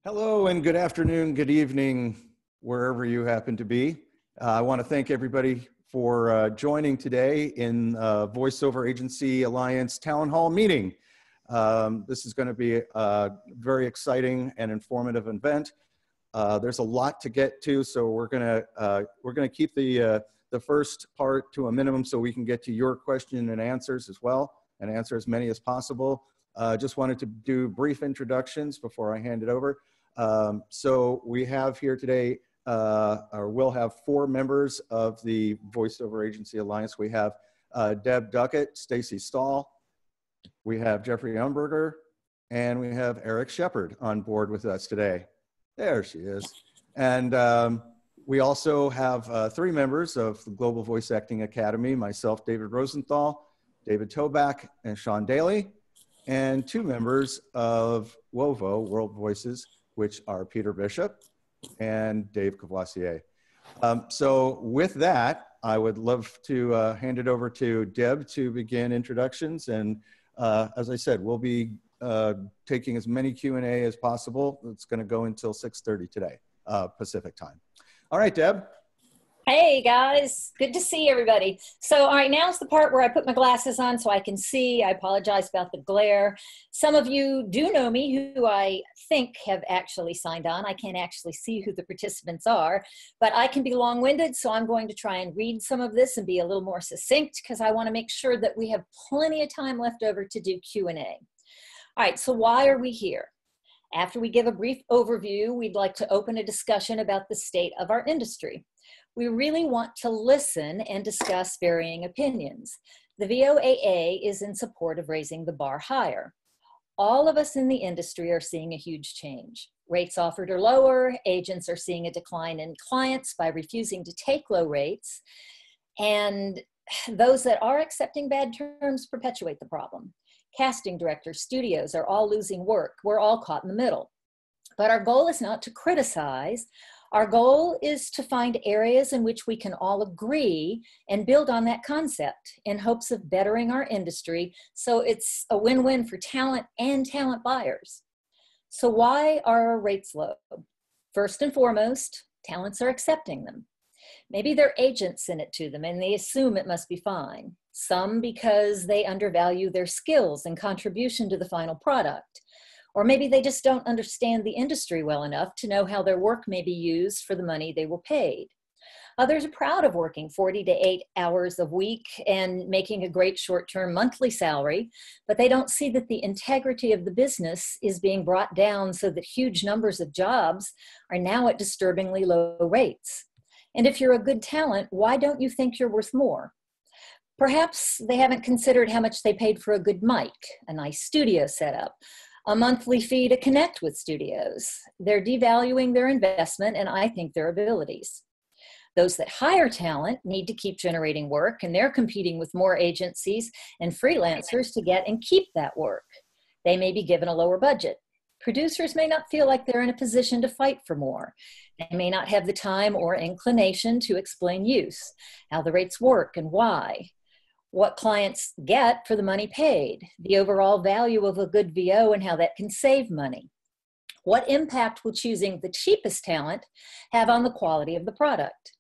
Hello and good afternoon, good evening, wherever you happen to be. I want to thank everybody for joining today in Voice Over Agency Alliance Town Hall meeting. This is going to be a very exciting and informative event. There's a lot to get to, so we're going to keep the first part to a minimum so we can get to your question and answers as well, and answer as many as possible. Just wanted to do brief introductions before I hand it over. So we have here today, or we'll have 4 members of the Voice Over Agency Alliance. We have Deb Duckett, Stacy Stahl, we have Jeffrey Umberger, and we have Eric Shepard on board with us today. There she is. And we also have 3 members of the Global Voice Acting Academy, myself, David Rosenthal, David Toback, and Sean Daly, and 2 members of VOAA, World Voices, which are Peter Bishop and Dave Cavoisier. So with that, I would love to hand it over to Deb to begin introductions. And as I said, we'll be taking as many Q&A as possible. It's going to go until 6:30 today, Pacific time. All right, Deb. Hey guys, good to see everybody. So all right, now's the part where I put my glasses on so I can see. I apologize about the glare. Some of you do know me, who I think have actually signed on. I can't actually see who the participants are, but I can be long-winded, so I'm going to try and read some of this and be a little more succinct because I want to make sure that we have plenty of time left over to do Q&A. All right, so why are we here? After we give a brief overview, we'd like to open a discussion about the state of our industry. We really want to listen and discuss varying opinions. The VOAA is in support of raising the bar higher. All of us in the industry are seeing a huge change. Rates offered are lower, agents are seeing a decline in clients by refusing to take low rates, and those that are accepting bad terms perpetuate the problem. Casting directors, studios are all losing work. We're all caught in the middle. But our goal is not to criticize. Our goal is to find areas in which we can all agree and build on that concept in hopes of bettering our industry so it's a win-win for talent and talent buyers. So why are our rates low? First and foremost, talents are accepting them. Maybe their agents send it to them and they assume it must be fine. Some because they undervalue their skills and contribution to the final product. Or maybe they just don't understand the industry well enough to know how their work may be used for the money they were paid. Others are proud of working 40 to 8 hours a week and making a great short-term monthly salary, but they don't see that the integrity of the business is being brought down so that huge numbers of jobs are now at disturbingly low rates. And if you're a good talent, why don't you think you're worth more? Perhaps they haven't considered how much they paid for a good mic, a nice studio setup, a monthly fee to connect with studios. They're devaluing their investment and I think their abilities. Those that hire talent need to keep generating work, and they're competing with more agencies and freelancers to get and keep that work. They may be given a lower budget. Producers may not feel like they're in a position to fight for more. They may not have the time or inclination to explain use, how the rates work and why, what clients get for the money paid, the overall value of a good VO and how that can save money. What impact will choosing the cheapest talent have on the quality of the product?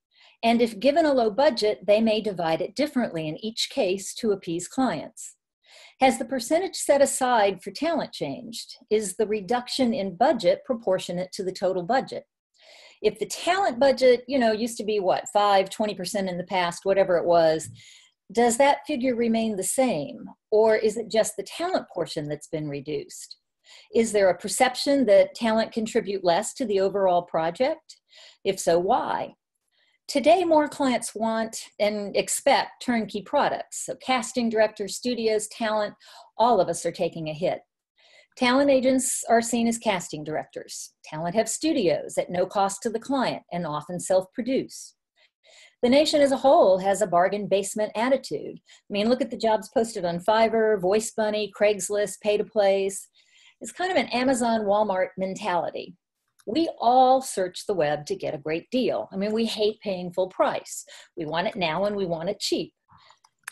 And if given a low budget, they may divide it differently in each case to appease clients. Has the percentage set aside for talent changed? Is the reduction in budget proportionate to the total budget? If the talent budget, used to be what, 20% in the past, whatever it was, does that figure remain the same? Or is it just the talent portion that's been reduced? Is there a perception that talent contribute less to the overall project? If so, why? Today, more clients want and expect turnkey products. So casting directors, studios, talent, all of us are taking a hit. Talent agents are seen as casting directors. Talent have studios at no cost to the client and often self-produce. The nation as a whole has a bargain basement attitude. I mean, look at the jobs posted on Fiverr, Voice Bunny, Craigslist, Pay to Plays. It's kind of an Amazon, Walmart mentality. We all search the web to get a great deal. I mean, we hate paying full price. We want it now and we want it cheap.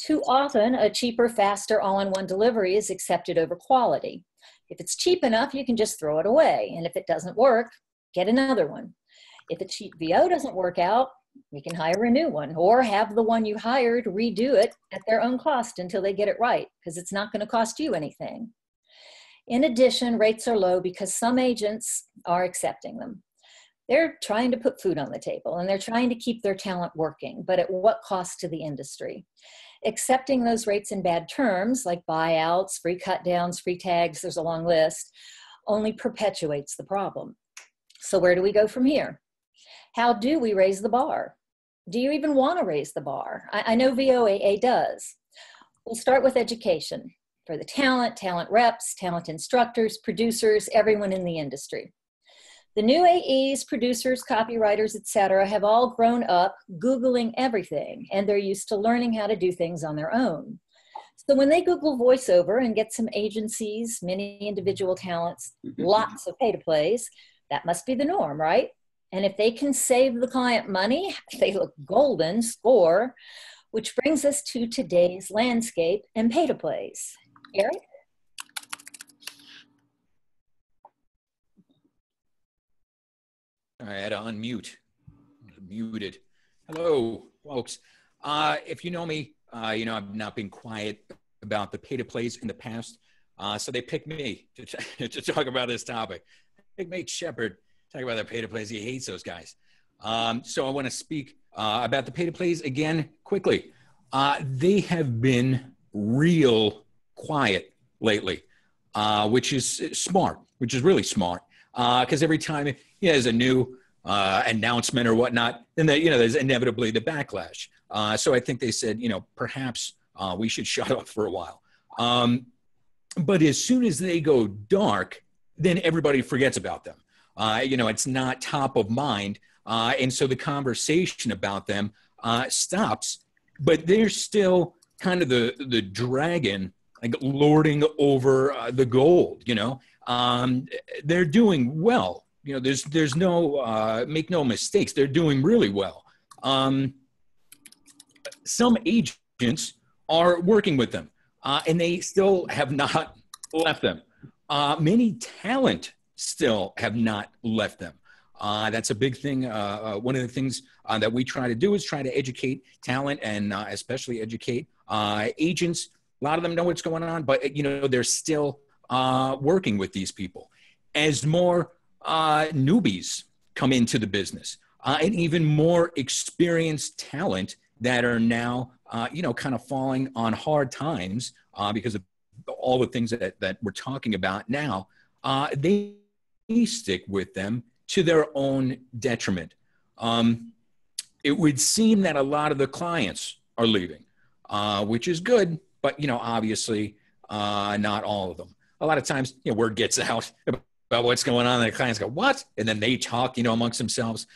Too often, a cheaper, faster, all-in-one delivery is accepted over quality. If it's cheap enough, you can just throw it away. And if it doesn't work, get another one. If a cheap VO doesn't work out, you can hire a new one or have the one you hired redo it at their own cost until they get it right, because it's not going to cost you anything. In addition, rates are low because some agents are accepting them. They're trying to put food on the table and they're trying to keep their talent working, but at what cost to the industry? Accepting those rates in bad terms, like buyouts, free cut downs, free tags, there's a long list, only perpetuates the problem. So where do we go from here? How do we raise the bar? Do you even want to raise the bar? I know VOAA does. We'll start with education for the talent reps, talent instructors, producers, everyone in the industry. The new AEs, producers, copywriters, etc., have all grown up Googling everything, and they're used to learning how to do things on their own. So when they Google voiceover and get some agencies, many individual talents, lots of pay-to-plays, that must be the norm, right? And if they can save the client money, they look golden, score, which brings us to today's landscape and pay-to-plays. Eric? I had to unmute. Muted. Hello, folks. If you know me, you know I've not been quiet about the pay-to-plays in the past. So they picked me to talk about this topic. Pick Mate Shepard, talk about the pay-to-plays. He hates those guys. So I want to speak about the pay-to-plays again quickly. They have been real quiet lately, which is smart, which is really smart. Because every time there's a new announcement or whatnot, then there's inevitably the backlash. So I think they said, perhaps we should shut up for a while. But as soon as they go dark, then everybody forgets about them. It's not top of mind. And so the conversation about them stops, but they're still kind of the dragon, like lording over the gold, they're doing well. There's no, make no mistakes. They're doing really well. Some agents are working with them and they still have not left them. Many talent still have not left them. That's a big thing. One of the things that we try to do is try to educate talent and especially educate agents. A lot of them know what's going on, but they're still working with these people. As more newbies come into the business and even more experienced talent that are now, kind of falling on hard times because of all the things that we're talking about now, they stick with them to their own detriment. It would seem that a lot of the clients are leaving, which is good, but, obviously not all of them. A lot of times, word gets out about what's going on, and the clients go, what? And then they talk, amongst themselves.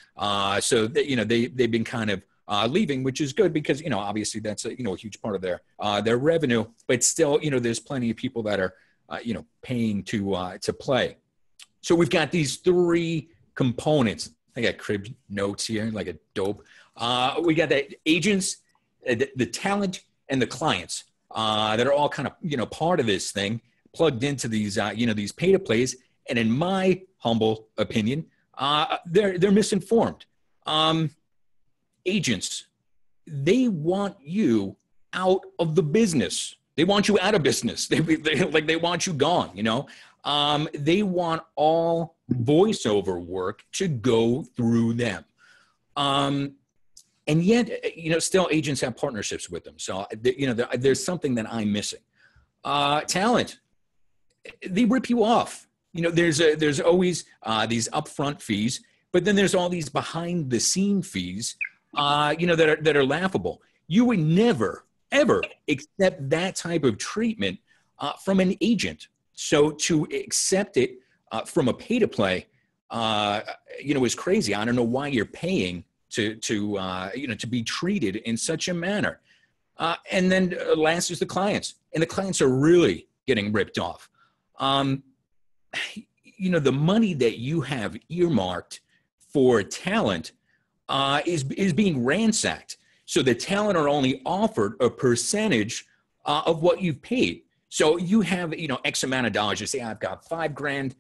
So, they've been kind of leaving, which is good because, obviously that's a huge part of their revenue. But still, there's plenty of people that are, paying to play. So we've got these three components. I got crib notes here like a dope. We got the agents, the talent, and the clients that are all kind of, part of this thing, plugged into these, these pay-to-plays. And in my humble opinion, they're misinformed. Agents, they want you out of the business. They want you out of business. They want you gone, They want all voiceover work to go through them. And yet, still agents have partnerships with them. So, there's something that I'm missing. Talent, they rip you off. There's always these upfront fees, but then there's all these behind the scene fees, that are laughable. You would never, ever accept that type of treatment from an agent. So to accept it from a pay to play, is crazy. I don't know why you're paying to be treated in such a manner. And then last is the clients, and the clients are really getting ripped off. The money that you have earmarked for talent is being ransacked. So the talent are only offered a percentage of what you've paid. So you have, X amount of dollars. You say, I've got $5,000,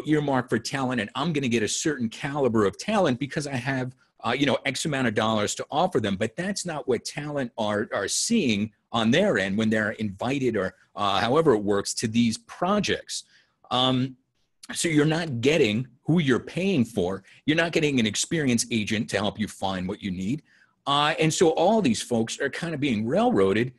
earmarked for talent, and I'm going to get a certain caliber of talent because I have, X amount of dollars to offer them. But that's not what talent are seeing on their end when they're invited or however it works to these projects. So you're not getting who you're paying for. You're not getting an experienced agent to help you find what you need. And so all these folks are kind of being railroaded,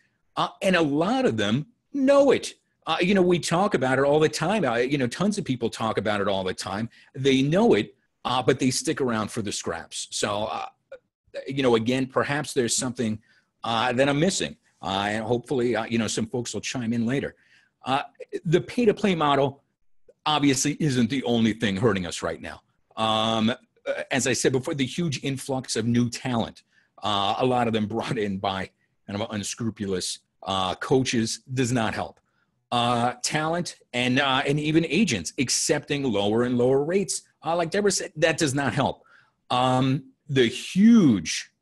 and a lot of them know it. We talk about it all the time. Tons of people talk about it all the time. They know it, but they stick around for the scraps. So, again, perhaps there's something that I'm missing. And hopefully, some folks will chime in later. The pay-to-play model obviously isn't the only thing hurting us right now. As I said before, the huge influx of new talent, a lot of them brought in by kind of unscrupulous coaches, does not help. Talent and even agents accepting lower and lower rates, like Deborah said, that does not help. The huge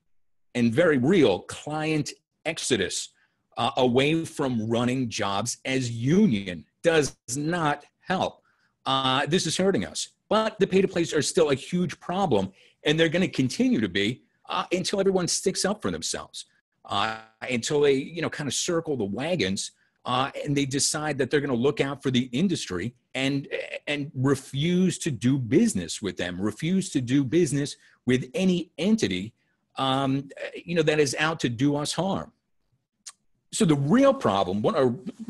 and very real client exodus away from running jobs as union does not help. This is hurting us. But the pay-to-plays are still a huge problem, and they're going to continue to be until everyone sticks up for themselves, until they, kind of circle the wagons, and they decide that they're going to look out for the industry and refuse to do business with them, refuse to do business with any entity, that is out to do us harm. So the real problem, one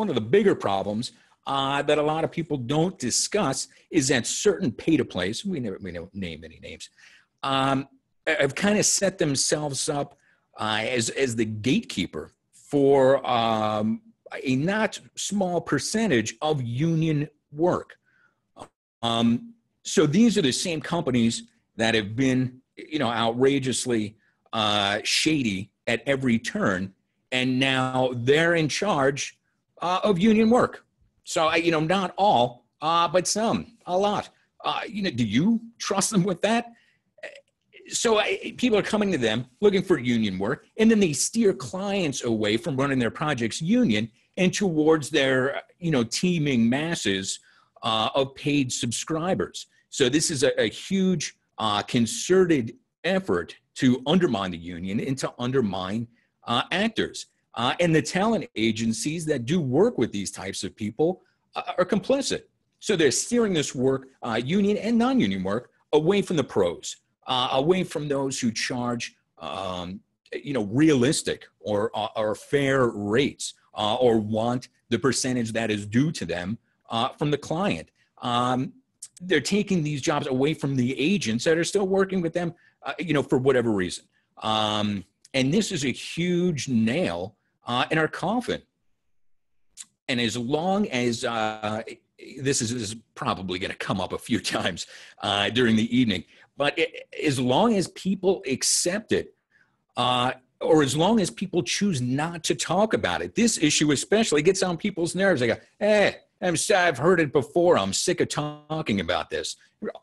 of the bigger problems that a lot of people don't discuss is that certain pay-to-plays, we don't name any names, have kind of set themselves up as the gatekeeper for a not small percentage of union work. So these are the same companies that have been, outrageously shady at every turn, and now they're in charge of union work. So, not all, but some, a lot. Do you trust them with that? So people are coming to them looking for union work, and then they steer clients away from running their projects union and towards their, teeming masses of paid subscribers. So this is a huge concerted effort to undermine the union and to undermine actors. And the talent agencies that do work with these types of people are complicit. So they're steering this work, union and non-union work, away from the pros, away from those who charge, realistic or fair rates, or want the percentage that is due to them from the client. They're taking these jobs away from the agents that are still working with them, for whatever reason. And this is a huge nail in our coffin. And as long as this is probably going to come up a few times during the evening, but as long as people accept it, or as long as people choose not to talk about it, this issue especially gets on people's nerves. They go, I've heard it before. I'm sick of talking about this.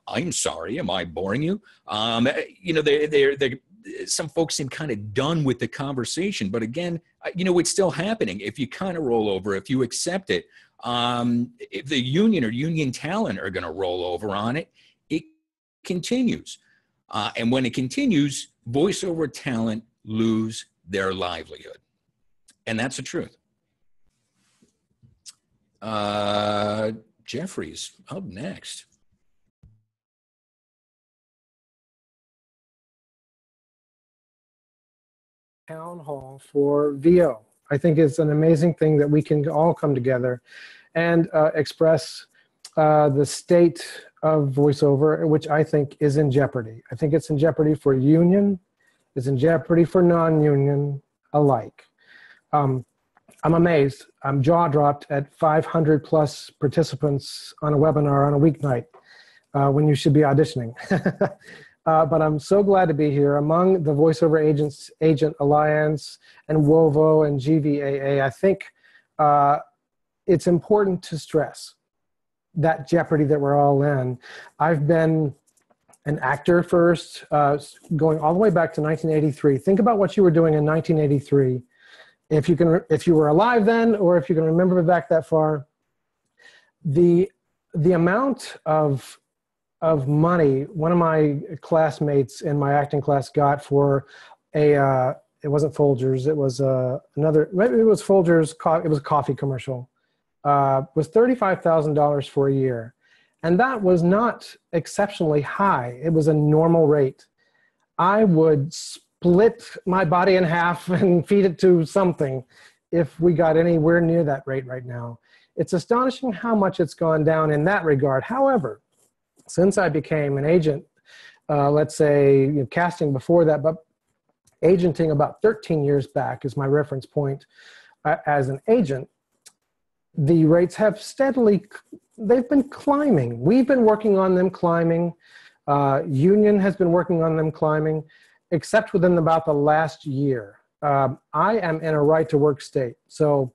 I'm sorry. Am I boring you? Some folks seem kind of done with the conversation, but again, it's still happening. If you kind of roll over, if you accept it, if the union or union talent are going to roll over on it, it continues. And when it continues, voiceover talent lose their livelihood. And that's the truth. Jeffrey's up next. Town hall for VO. I think it's an amazing thing that we can all come together and express the state of voiceover, which I think is in jeopardy. I think it's in jeopardy for union, it's in jeopardy for non-union alike. I'm amazed. I'm jaw-dropped at 500 plus participants on a webinar on a weeknight when you should be auditioning. But I'm so glad to be here among the Voiceover Agent Alliance and VOAA and GVAA. I think it's important to stress that jeopardy that we're all in. I've been an actor first, going all the way back to 1983. Think about what you were doing in 1983. If you were alive then, or if you can remember back that far, the amount of money one of my classmates in my acting class got for it wasn't Folgers, it was another, maybe it was Folgers, it was a coffee commercial, was $35,000 for a year. And that was not exceptionally high. It was a normal rate. I would split my body in half and feed it to something if we got anywhere near that rate right now. It's astonishing how much it's gone down in that regard. However, since I became an agent, let's say casting before that, but agenting about 13 years back is my reference point as an agent, the rates have they've been climbing. We've been working on them climbing. Union has been working on them climbing, except within about the last year. I am in a right to work state. So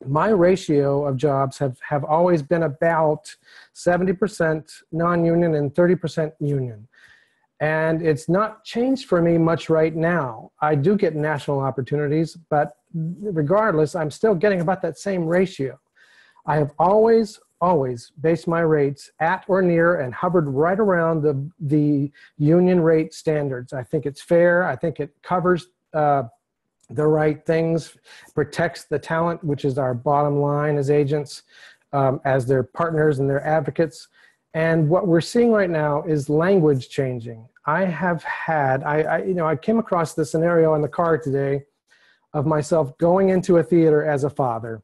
my ratio of jobs have always been about 70% non-union and 30% union. And it's not changed for me much right now. I do get national opportunities, but regardless, I'm still getting about that same ratio. I have always based my rates at or near and hovered right around the union rate standards. I think it's fair. I think it covers the right things, protects the talent, which is our bottom line as agents, as their partners and their advocates. And what we're seeing right now is language changing. I came across this scenario in the car today of myself going into a theater as a father.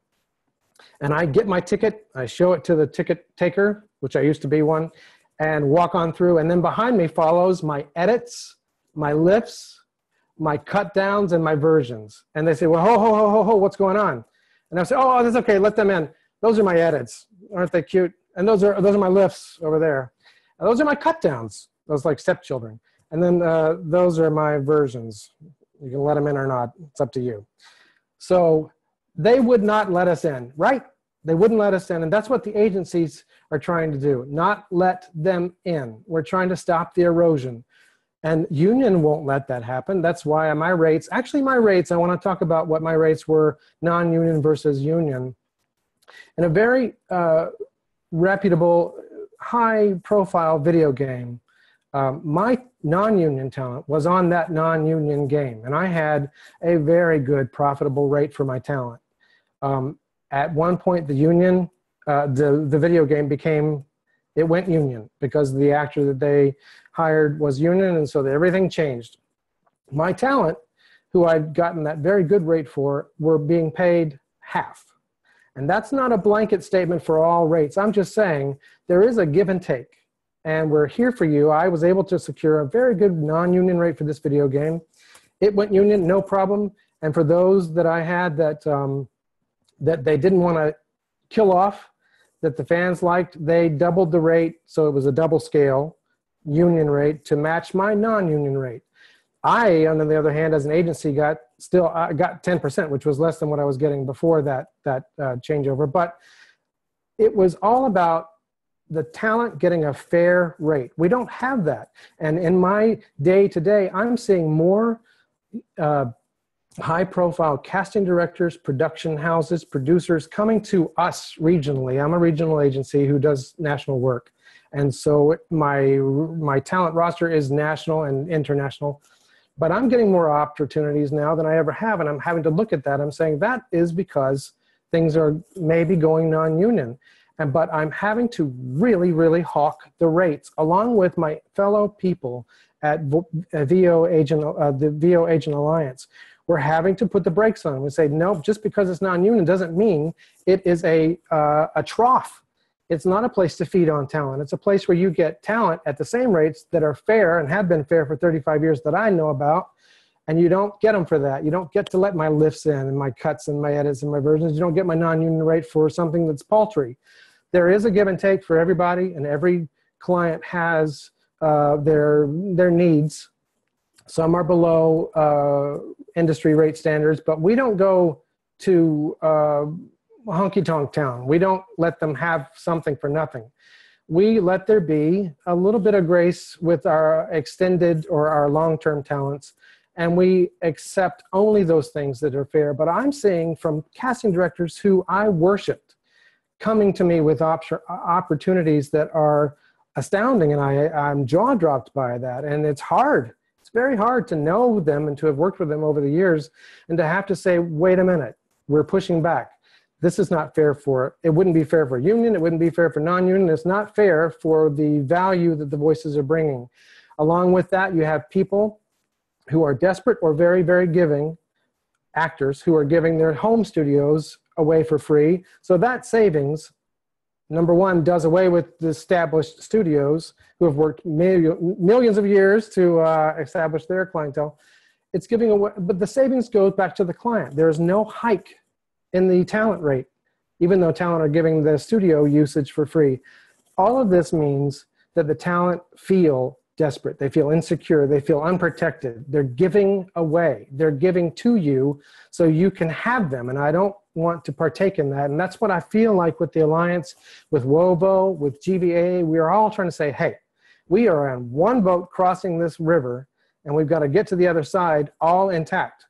And I get my ticket, I show it to the ticket taker, which I used to be one, and walk on through. And then behind me follows my edits, my lifts, my cut downs, and my versions. And they say, well, ho, what's going on? And I say, oh, that's okay, let them in. Those are my edits. Aren't they cute? And those are my lifts over there. And those are my cut downs, those like stepchildren. And then those are my versions. You can let them in or not, it's up to you. So they would not let us in, right? They wouldn't let us in. And that's what the agencies are trying to do, not let them in. We're trying to stop the erosion. And union won't let that happen. That's why my rates, I want to talk about what my rates were non-union versus union. In a very reputable, high-profile video game, my non-union talent was on that non-union game. And I had a very good, profitable rate for my talent. At one point, the union, the video game went union because the actor that they hired was union, and so everything changed. My talent, who I'd gotten that very good rate for, were being paid half. And that's not a blanket statement for all rates. I'm just saying there is a give and take. And we're here for you. I was able to secure a very good non-union rate for this video game. It went union, no problem. And for those that I had that they didn't want to kill off, that the fans liked, they doubled the rate. So it was a double scale union rate to match my non-union rate. I, on the other hand, as an agency, got 10%, which was less than what I was getting before that changeover. But it was all about the talent getting a fair rate. We don't have that. And in my day-to-day, I'm seeing more high-profile casting directors, production houses, producers coming to us regionally. I'm a regional agency who does national work. And so my talent roster is national and international. But I'm getting more opportunities now than I ever have, and I'm having to look at that. I'm saying that is because things are maybe going non-union. But I'm having to really, really hawk the rates, along with my fellow people at the VO Agent Alliance. We're having to put the brakes on. We say, no, just because it's non-union doesn't mean it is a trough. It's not a place to feed on talent. It's a place where you get talent at the same rates that are fair and have been fair for 35 years that I know about, and you don't get them for that. You don't get to let my lifts in and my cuts and my edits and my versions. You don't get my non-union rate for something that's paltry. There is a give and take for everybody, and every client has their needs. Some are below industry rate standards, but we don't go to honky-tonk town. We don't let them have something for nothing. we let there be a little bit of grace with our extended or our long-term talents, and we accept only those things that are fair. But I'm seeing from casting directors who I worshiped coming to me with opportunities that are astounding, and I'm jaw-dropped by that. And it's hard. It's very hard to know them and to have worked with them over the years and to have to say, wait a minute, we're pushing back. This is not fair for, it wouldn't be fair for union, it wouldn't be fair for non-union, it's not fair for the value that the voices are bringing. Along with that, you have people who are desperate or very, very giving, actors who are giving their home studios away for free. So that savings, number one, does away with the established studios who have worked millions of years to establish their clientele. It's giving away, but the savings goes back to the client. There's no hike in the talent rate, even though talent are giving the studio usage for free. All of this means that the talent feel desperate. They feel insecure. They feel unprotected. They're giving away. They're giving to you so you can have them. And I don't want to partake in that. And that's what I feel like with the Alliance, with WOVO, with GVA. We are all trying to say, hey, we are on one boat crossing this river, and we've got to get to the other side all intact.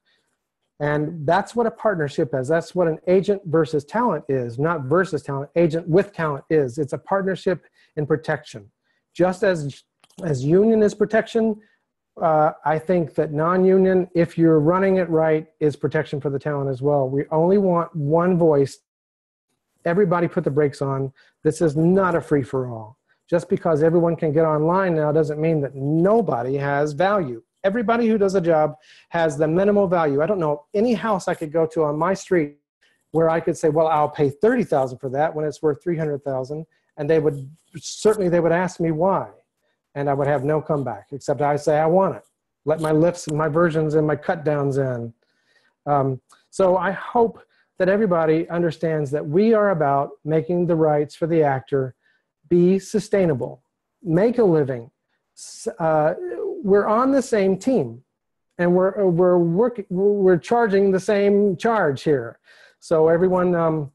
And that's what a partnership is. That's what an agent versus talent is, not versus talent. Agent with talent is. It's a partnership in protection. Just as union is protection, I think that non-union, if you're running it right, is protection for the talent as well. We only want one voice. Everybody put the brakes on. This is not a free-for-all. Just because everyone can get online now doesn't mean that nobody has value. Everybody who does a job has the minimal value. I don't know any house I could go to on my street where I could say, well, I'll pay $30,000 for that when it's worth $300,000. And they would ask me why. And I would have no comeback, except I say, I want it. Let my lifts and my versions and my cut downs in. So I hope that everybody understands that we are about making the rights for the actor be sustainable, make a living. We're on the same team, and we're charging the same charge here. So everyone,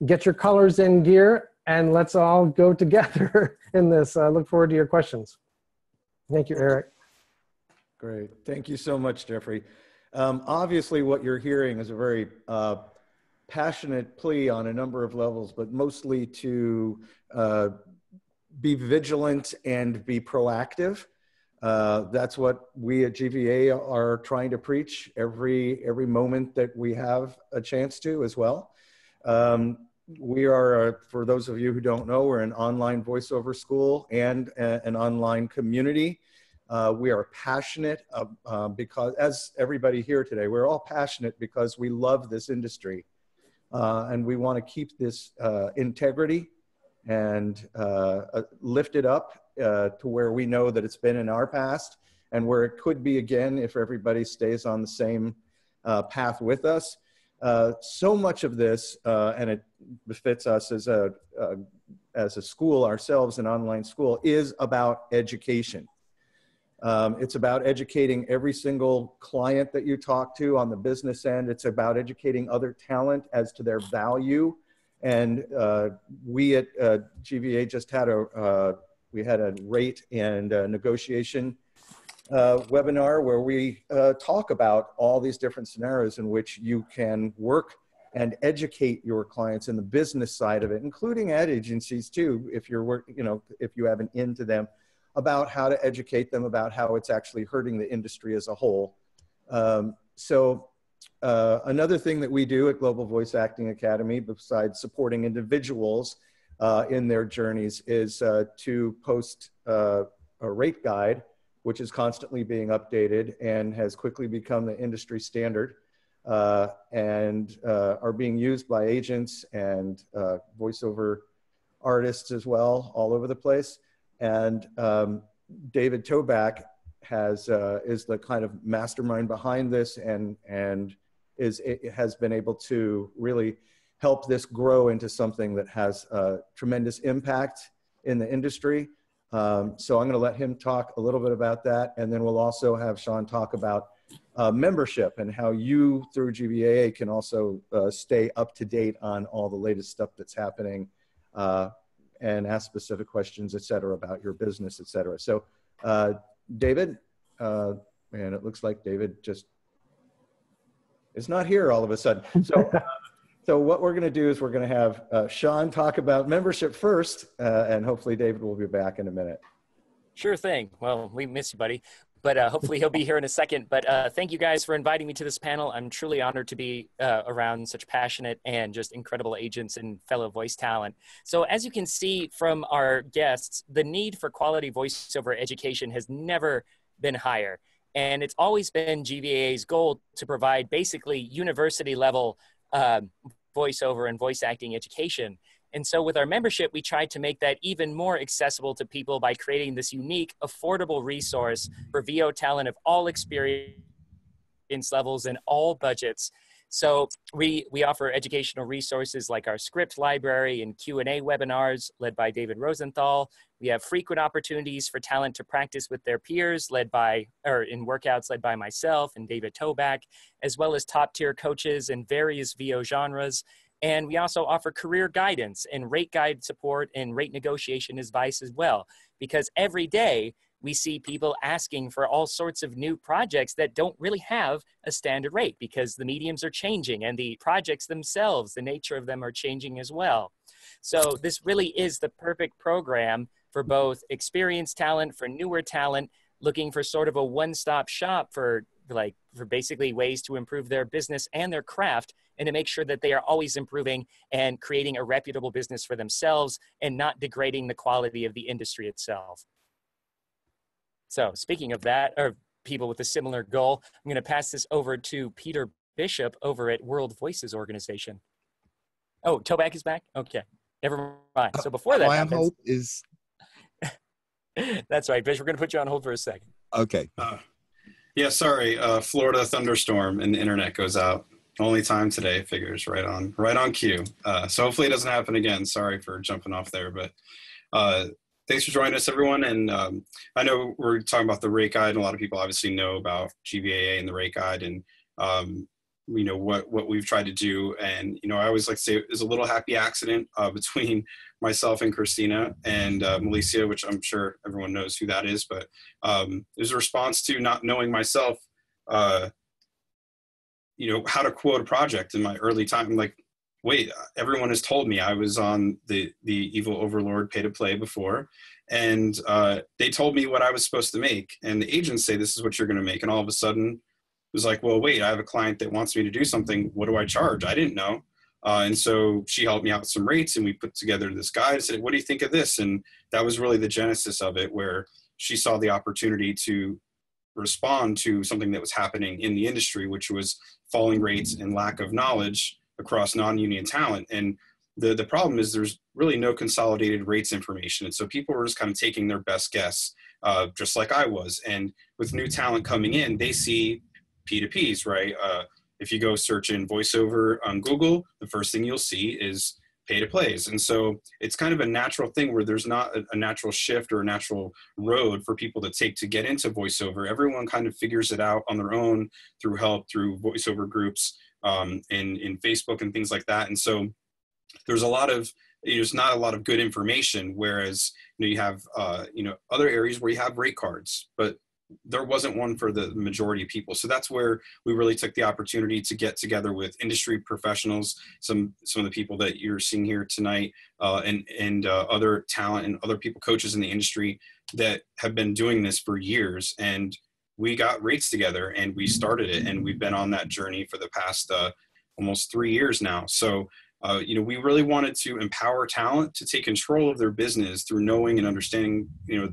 get your colors in gear, and let's all go together in this. I look forward to your questions. Thank you, Eric. Great. Thank you so much, Jeffrey. Obviously, what you're hearing is a very passionate plea on a number of levels, but mostly to be vigilant and be proactive. That's what we at GVA are trying to preach every moment that we have a chance to as well. We are, for those of you who don't know, we're an online voiceover school and an online community. We are passionate because, as everybody here today, we're all passionate because we love this industry. And we want to keep this integrity and lift it up to where we know that it's been in our past and where it could be again if everybody stays on the same path with us. So much of this, and it befits us as a school ourselves, an online school, is about education. It's about educating every single client that you talk to on the business end. It's about educating other talent as to their value. And we at GVA just had a rate and negotiation webinar where we talk about all these different scenarios in which you can work and educate your clients in the business side of it, including ad agencies too, if you're if you have an in to them, about how to educate them about how it's actually hurting the industry as a whole. Another thing that we do at Global Voice Acting Academy, besides supporting individuals in their journeys, is to post a rate guide, which is constantly being updated and has quickly become the industry standard, and are being used by agents and voiceover artists as well, all over the place. And David Toback is the kind of mastermind behind this, and has been able to really help this grow into something that has a tremendous impact in the industry. So I'm going to let him talk a little bit about that, and then we'll also have Sean talk about membership and how you, through GVAA, can also stay up to date on all the latest stuff that's happening and ask specific questions, et cetera, about your business, et cetera. So David, man, it looks like David just is not here all of a sudden. So, so what we're going to do is we're going to have Sean talk about membership first, and hopefully David will be back in a minute. Sure thing. Well, we miss you, buddy. But hopefully he'll be here in a second. But thank you guys for inviting me to this panel. I'm truly honored to be around such passionate and just incredible agents and fellow voice talent. So as you can see from our guests, the need for quality voiceover education has never been higher. And it's always been GVAA's goal to provide basically university level voiceover and voice acting education. And so with our membership, we tried to make that even more accessible to people by creating this unique, affordable resource for VO talent of all experience levels and all budgets. So we offer educational resources like our script library and Q&A webinars led by David Rosenthal. We have frequent opportunities for talent to practice with their peers in workouts led by myself and David Toback, as well as top-tier coaches in various VO genres. And we also offer career guidance and rate guide support and rate negotiation advice as well, because every day we see people asking for all sorts of new projects that don't really have a standard rate because the mediums are changing and the projects themselves, the nature of them are changing as well. So this really is the perfect program for both experienced talent, for newer talent, looking for sort of a one-stop shop for basically ways to improve their business and their craft and to make sure that they are always improving and creating a reputable business for themselves and not degrading the quality of the industry itself. So speaking of that, or people with a similar goal, I'm going to pass this over to Peter Bishop over at World Voices Organization. Oh, Toback is back? Okay, never mind. So before that happens, hold is... That's right, Bishop. We're going to put you on hold for a second. Okay. Yeah, sorry. Florida thunderstorm and the internet goes out. Only time today, figures right on cue. So hopefully it doesn't happen again. Sorry for jumping off there, but thanks for joining us, everyone. And I know we're talking about the rate guide, and a lot of people obviously know about GVAA and the rate guide, and we know what we've tried to do. And I always like to say it was a little happy accident between myself and Christina and Milicia, which I'm sure everyone knows who that is. But it was a response to not knowing myself, how to quote a project in my early time. I'm like, wait, everyone has told me I was on the Evil Overlord pay to play before, and they told me what I was supposed to make, and the agents say this is what you're going to make, and all of a sudden it was like, well, wait, I have a client that wants me to do something. What do I charge? I didn't know. And so she helped me out with some rates, and we put together this guide and said, what do you think of this? And that was really the genesis of it, where she saw the opportunity to respond to something that was happening in the industry, which was falling rates and lack of knowledge across non-union talent. And the problem is there's really no consolidated rates information. And so people were just kind of taking their best guess, just like I was. And with new talent coming in, they see P2Ps, right? If you go search in voiceover on Google, the first thing you'll see is pay to plays. And so it's kind of a natural thing where there's not a natural shift or a natural road for people to take to get into voiceover. Everyone kind of figures it out on their own through help, through voiceover groups, in Facebook and things like that. And so there's not a lot of good information, whereas you have other areas where you have rate cards, but there wasn't one for the majority of people. So that's where we really took the opportunity to get together with industry professionals, some of the people that you're seeing here tonight, and other talent and other people, coaches in the industry that have been doing this for years. And we got rates together and we started it, and we've been on that journey for the past almost 3 years now. So we really wanted to empower talent to take control of their business through knowing and understanding,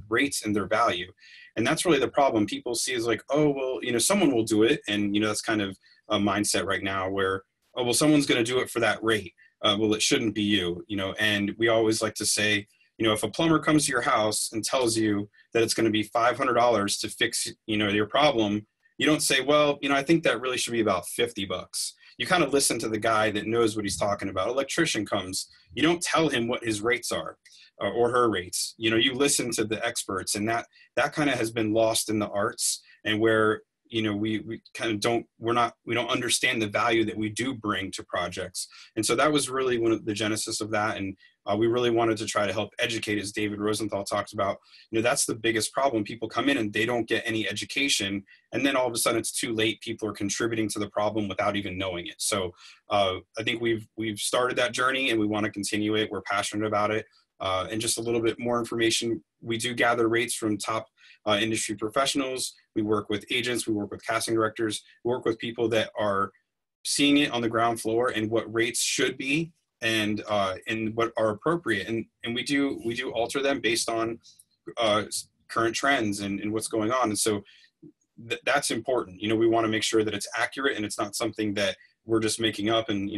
rates and their value. And that's really the problem. People see as like, oh, well, someone will do it. And, that's kind of a mindset right now where, oh, well, someone's going to do it for that rate. Well, it shouldn't be you, and we always like to say, if a plumber comes to your house and tells you that it's going to be $500 to fix, your problem, you don't say, well, I think that really should be about $50. You kind of listen to the guy that knows what he's talking about. Electrician comes, you don't tell him what his rates are or her rates. You listen to the experts, and that kind of has been lost in the arts, and where, we kind of we don't understand the value that we do bring to projects. And so that was really one of the genesis of that. And We really wanted to try to help educate, as David Rosenthal talked about. That's the biggest problem. People come in and they don't get any education, and then all of a sudden it's too late. People are contributing to the problem without even knowing it. So I think we've started that journey, and we want to continue it. We're passionate about it. And just a little bit more information, we do gather rates from top industry professionals. We work with agents, we work with casting directors, we work with people that are seeing it on the ground floor and what rates should be, and what are appropriate. And we do alter them based on current trends and what's going on. And so that's important. We want to make sure that it's accurate and it's not something that we're just making up and,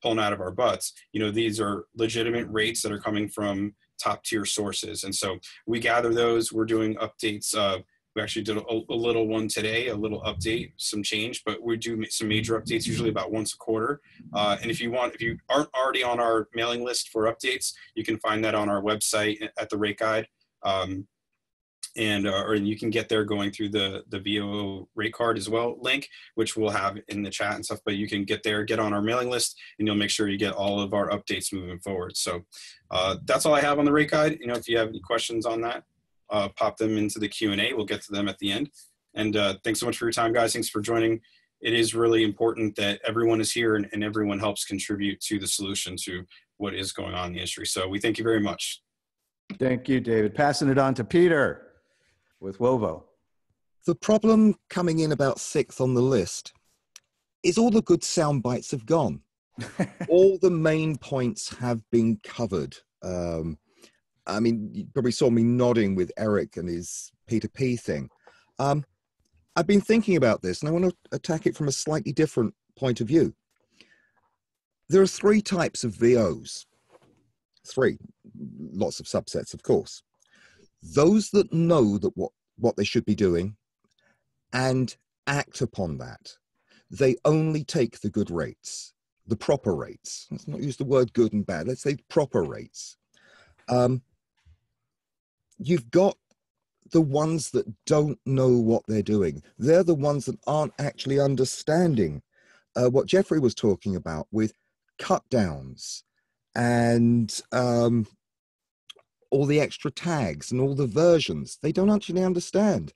pulling out of our butts. These are legitimate rates that are coming from top tier sources. And so we gather those. We're doing updates. We actually did a little one today, a little update, some change, but we do some major updates, usually about once a quarter. And if you aren't already on our mailing list for updates, you can find that on our website at the rate guide. Or you can get there going through the VOAA rate card as well link, which we'll have in the chat and stuff, but you can get there, get on our mailing list, and you'll make sure you get all of our updates moving forward. So that's all I have on the rate guide. If you have any questions on that, pop them into the Q&A. We'll get to them at the end. And thanks so much for your time, guys. Thanks for joining. It is really important that everyone is here and everyone helps contribute to the solution to what is going on in the industry. So we thank you very much. Thank you, David. Passing it on to Peter with WOVO. The problem coming in about 6th on the list is all the good sound bites have gone. All the main points have been covered. I mean, you probably saw me nodding with Eric and his P2P thing. I've been thinking about this, and I want to attack it from a slightly different point of view. There are 3 types of VOs. 3, lots of subsets, of course. Those that know that what they should be doing and act upon that. They only take the good rates, the proper rates. Let's not use the word good and bad. Let's say proper rates. You've got the ones that don't know what they're doing. They're the ones that aren't actually understanding what Jeffrey was talking about with cut downs and all the extra tags and all the versions. They don't actually understand.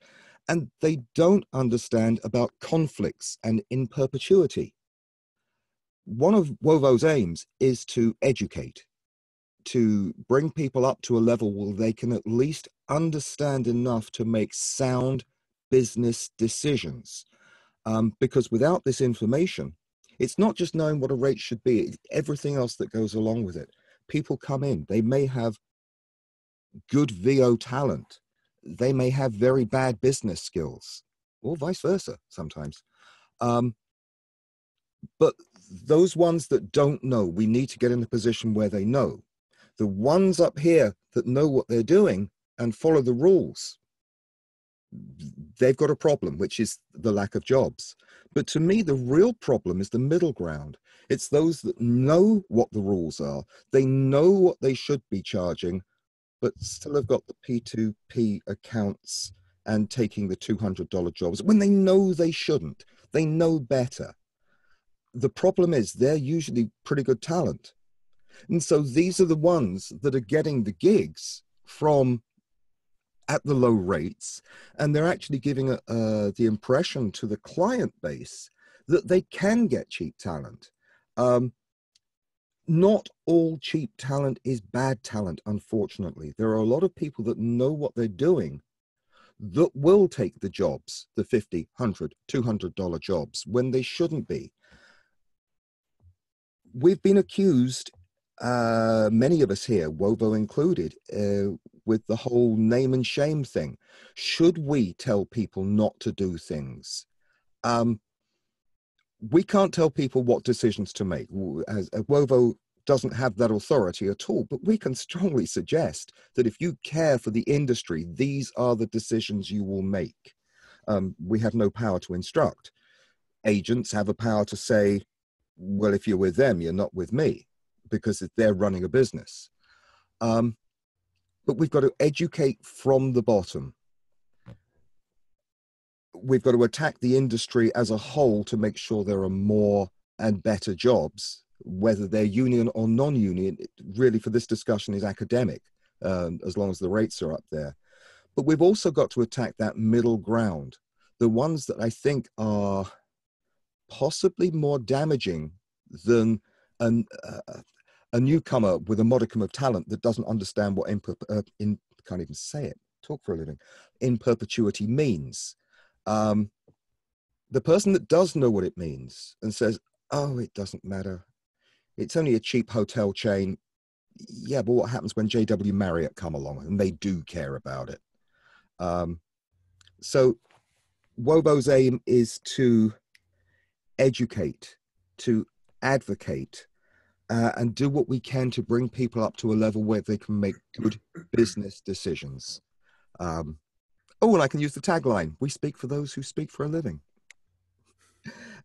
And they don't understand about conflicts and in perpetuity. One of WOVO's aims is to educate, to bring people up to a level where they can at least understand enough to make sound business decisions. Because without this information, it's not just knowing what a rate should be, it's everything else that goes along with it. People come in, they may have good VO talent, they may have very bad business skills, or vice versa sometimes. But those ones that don't know, we need to get in a position where they know. The ones up here that know what they're doing and follow the rules, they've got a problem, which is the lack of jobs. But to me, the real problem is the middle ground. It's those that know what the rules are, they know what they should be charging, but still have got the P2P accounts and taking the $200 jobs when they know they shouldn't. They know better. The problem is they're usually pretty good talent. And so these are the ones that are getting the gigs from at the low rates, and they're actually giving the impression to the client base that they can get cheap talent. Not all cheap talent is bad talent, unfortunately. There are a lot of people that know what they're doing that will take the jobs, the $50, $100, $200 jobs, when they shouldn't be. We've been accused, many of us here, WOVO included, with the whole name and shame thing. Should we tell people not to do things? We can't tell people what decisions to make. As WOVO doesn't have that authority at all, but we can strongly suggest that if you care for the industry, these are the decisions you will make. We have no power to instruct. Agents have a power to say, well, if you're with them, you're not with me, because they're running a business. But we've got to educate from the bottom. We've got to attack the industry as a whole to make sure there are more and better jobs. whether they're union or non-union, really for this discussion is academic, as long as the rates are up there. But we've also got to attack that middle ground, the ones that I think are possibly more damaging than a newcomer with a modicum of talent that doesn't understand what can't even say it, talk for a living, in perpetuity means. The person that does know what it means and says, oh, it doesn't matter, it's only a cheap hotel chain. Yeah, but what happens when JW Marriott come along and they do care about it? So WOBO's aim is to educate, to advocate, and do what we can to bring people up to a level where they can make good business decisions. And I can use the tagline, we speak for those who speak for a living.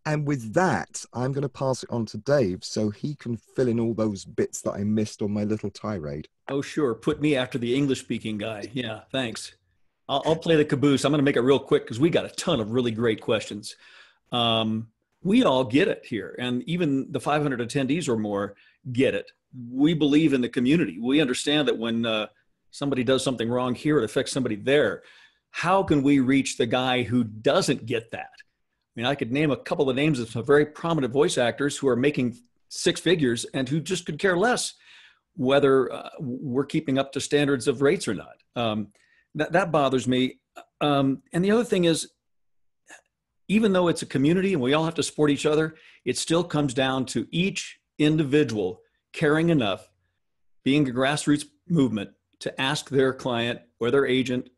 And with that, I'm going to pass it on to Dave so he can fill in all those bits that I missed on my little tirade. Oh, sure. Put me after the English-speaking guy. Yeah, thanks. I'll play the caboose. I'm going to make it real quick because we got a ton of really great questions. We all get it here. And even the 500 attendees or more get it. We believe in the community. We understand that when somebody does something wrong here, it affects somebody there. How can we reach the guy who doesn't get that? I mean, I could name a couple of names of some very prominent voice actors who are making six figures and who just could care less whether we're keeping up to standards of rates or not. That bothers me. And the other thing is, even though it's a community and we all have to support each other, it still comes down to each individual caring enough, being a grassroots movement, to ask their client or their agent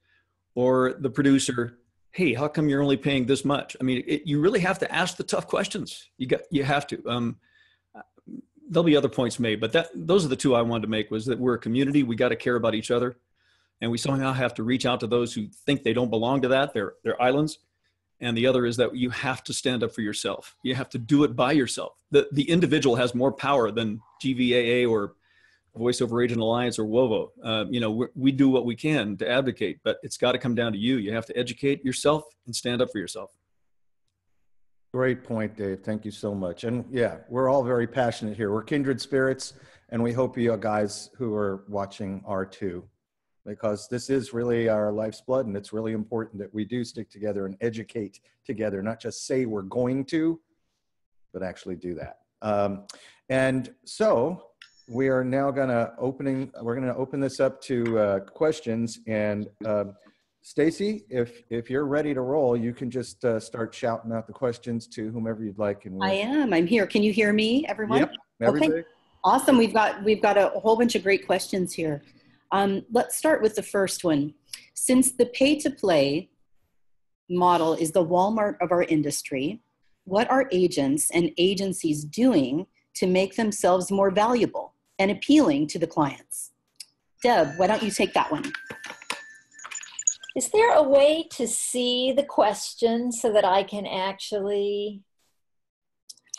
or the producer, hey, how come you're only paying this much? I mean, you really have to ask the tough questions. You have to. There'll be other points made, but those are the two I wanted to make, was that we're a community. We got to care about each other. And we somehow have to reach out to those who think they don't belong to that. They're islands. And the other is that you have to stand up for yourself. You have to do it by yourself. The individual has more power than GVAA or Voice Over Agent Alliance or WOVO. We do what we can to advocate, but it's got to come down to you. You have to educate yourself and stand up for yourself. Great point, Dave. Thank you so much. And yeah, we're all very passionate here. We're kindred spirits, and we hope you guys who are watching are too, because this is really our life's blood, and it's really important that we do stick together and educate together, not just say we're going to, but actually do that. And so we are now we're gonna open this up to questions. And Stacy, if you're ready to roll, you can just start shouting out the questions to whomever you'd like. And I am. I'm here. Can you hear me, everyone? Yep. Everybody. Okay. Awesome. We've got a whole bunch of great questions here. Let's start with the first one. Since the pay-to-play model is the Walmart of our industry, what are agents and agencies doing to make themselves more valuable and appealing to the clients? Deb, why don't you take that one? Is there a way to see the question so that I can actually?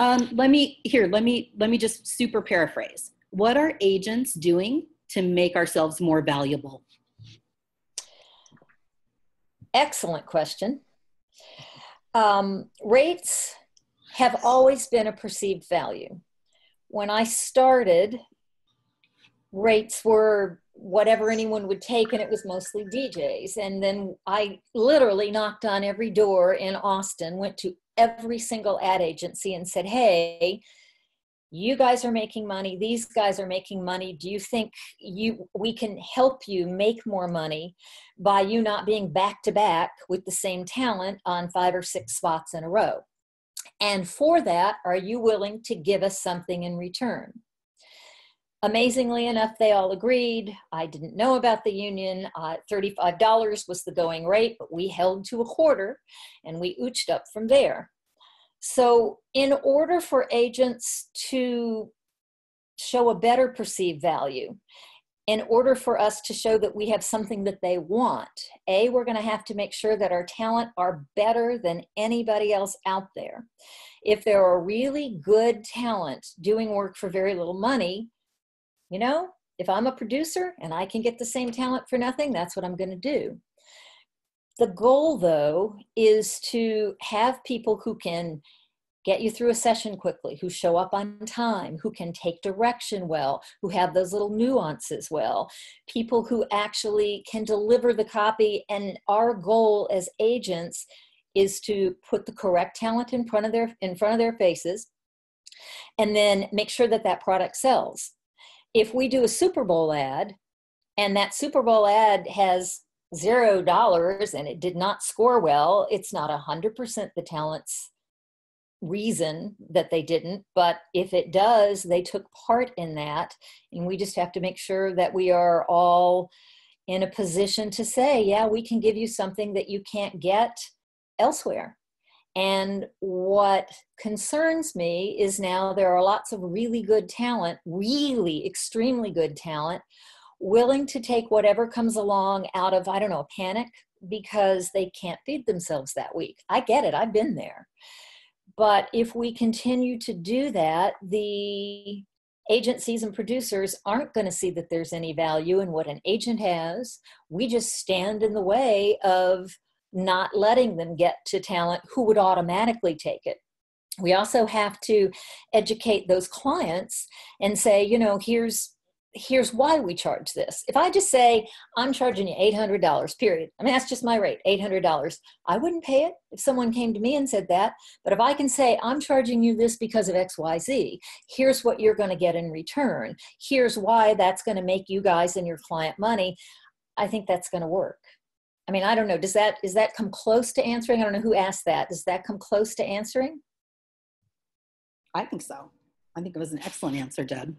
Let me just super paraphrase. What are agents doing to make ourselves more valuable? Excellent question. Rates have always been a perceived value. When I started, rates were whatever anyone would take, and it was mostly DJs. And then I literally knocked on every door in Austin, went to every single ad agency and said, hey, you guys are making money, these guys are making money. Do you think we can help you make more money by you not being back to back with the same talent on 5 or 6 spots in a row? And for that, are you willing to give us something in return? Amazingly enough, they all agreed. I didn't know about the union. $35 was the going rate, but we held to a quarter and we ooched up from there. So in order for agents to show a better perceived value, in order for us to show that we have something that they want, we're going to have to make sure that our talent are better than anybody else out there. If there are really good talent doing work for very little money, if I'm a producer and I can get the same talent for nothing, that's what I'm going to do. The goal, though, is to have people who can get you through a session quickly, who show up on time, who can take direction well, who have those little nuances well, people who actually can deliver the copy. And our goal as agents is to put the correct talent in front of their faces, and then make sure that that product sells. If we do a Super Bowl ad and that Super Bowl ad has $0 and it did not score well, it's not 100% the talent's reason that they didn't, but if it does, they took part in that. And we just have to make sure that we are all in a position to say, yeah, we can give you something that you can't get elsewhere. And what concerns me is now there are lots of really good talent, really extremely good talent, willing to take whatever comes along out of, I don't know, panic because they can't feed themselves that week. I get it. I've been there. But if we continue to do that, the agencies and producers aren't going to see that there's any value in what an agent has. We just stand in the way of not letting them get to talent who would automatically take it. We also have to educate those clients and say, you know, here's why we charge this. If I just say, I'm charging you $800, period. I mean, that's just my rate, $800. I wouldn't pay it if someone came to me and said that. But if I can say, I'm charging you this because of X, Y, Z, here's what you're going to get in return. Here's why that's going to make you guys and your client money. I think that's going to work. I mean, I don't know. Does that come close to answering? I don't know who asked that. Does that come close to answering? I think so. I think it was an excellent answer, Deb.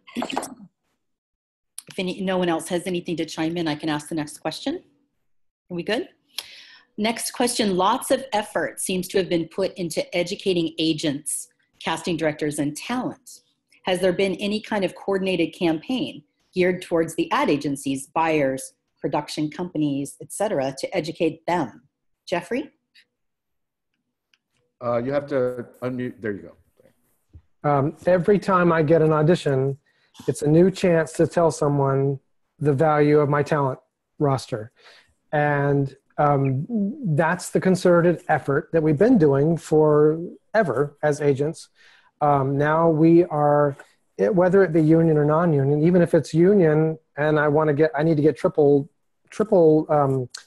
If no one else has anything to chime in, I can ask the next question. Are we good? Next question. Lots of effort seems to have been put into educating agents, casting directors, and talent. Has there been any kind of coordinated campaign geared towards the ad agencies, buyers, production companies, etc., to educate them? Jeffrey? You have to unmute. There you go. Every time I get an audition, it's a new chance to tell someone the value of my talent roster. And that's the concerted effort that we've been doing forever as agents. Now we are, whether it be union or non-union, even if it's union and I need to get triple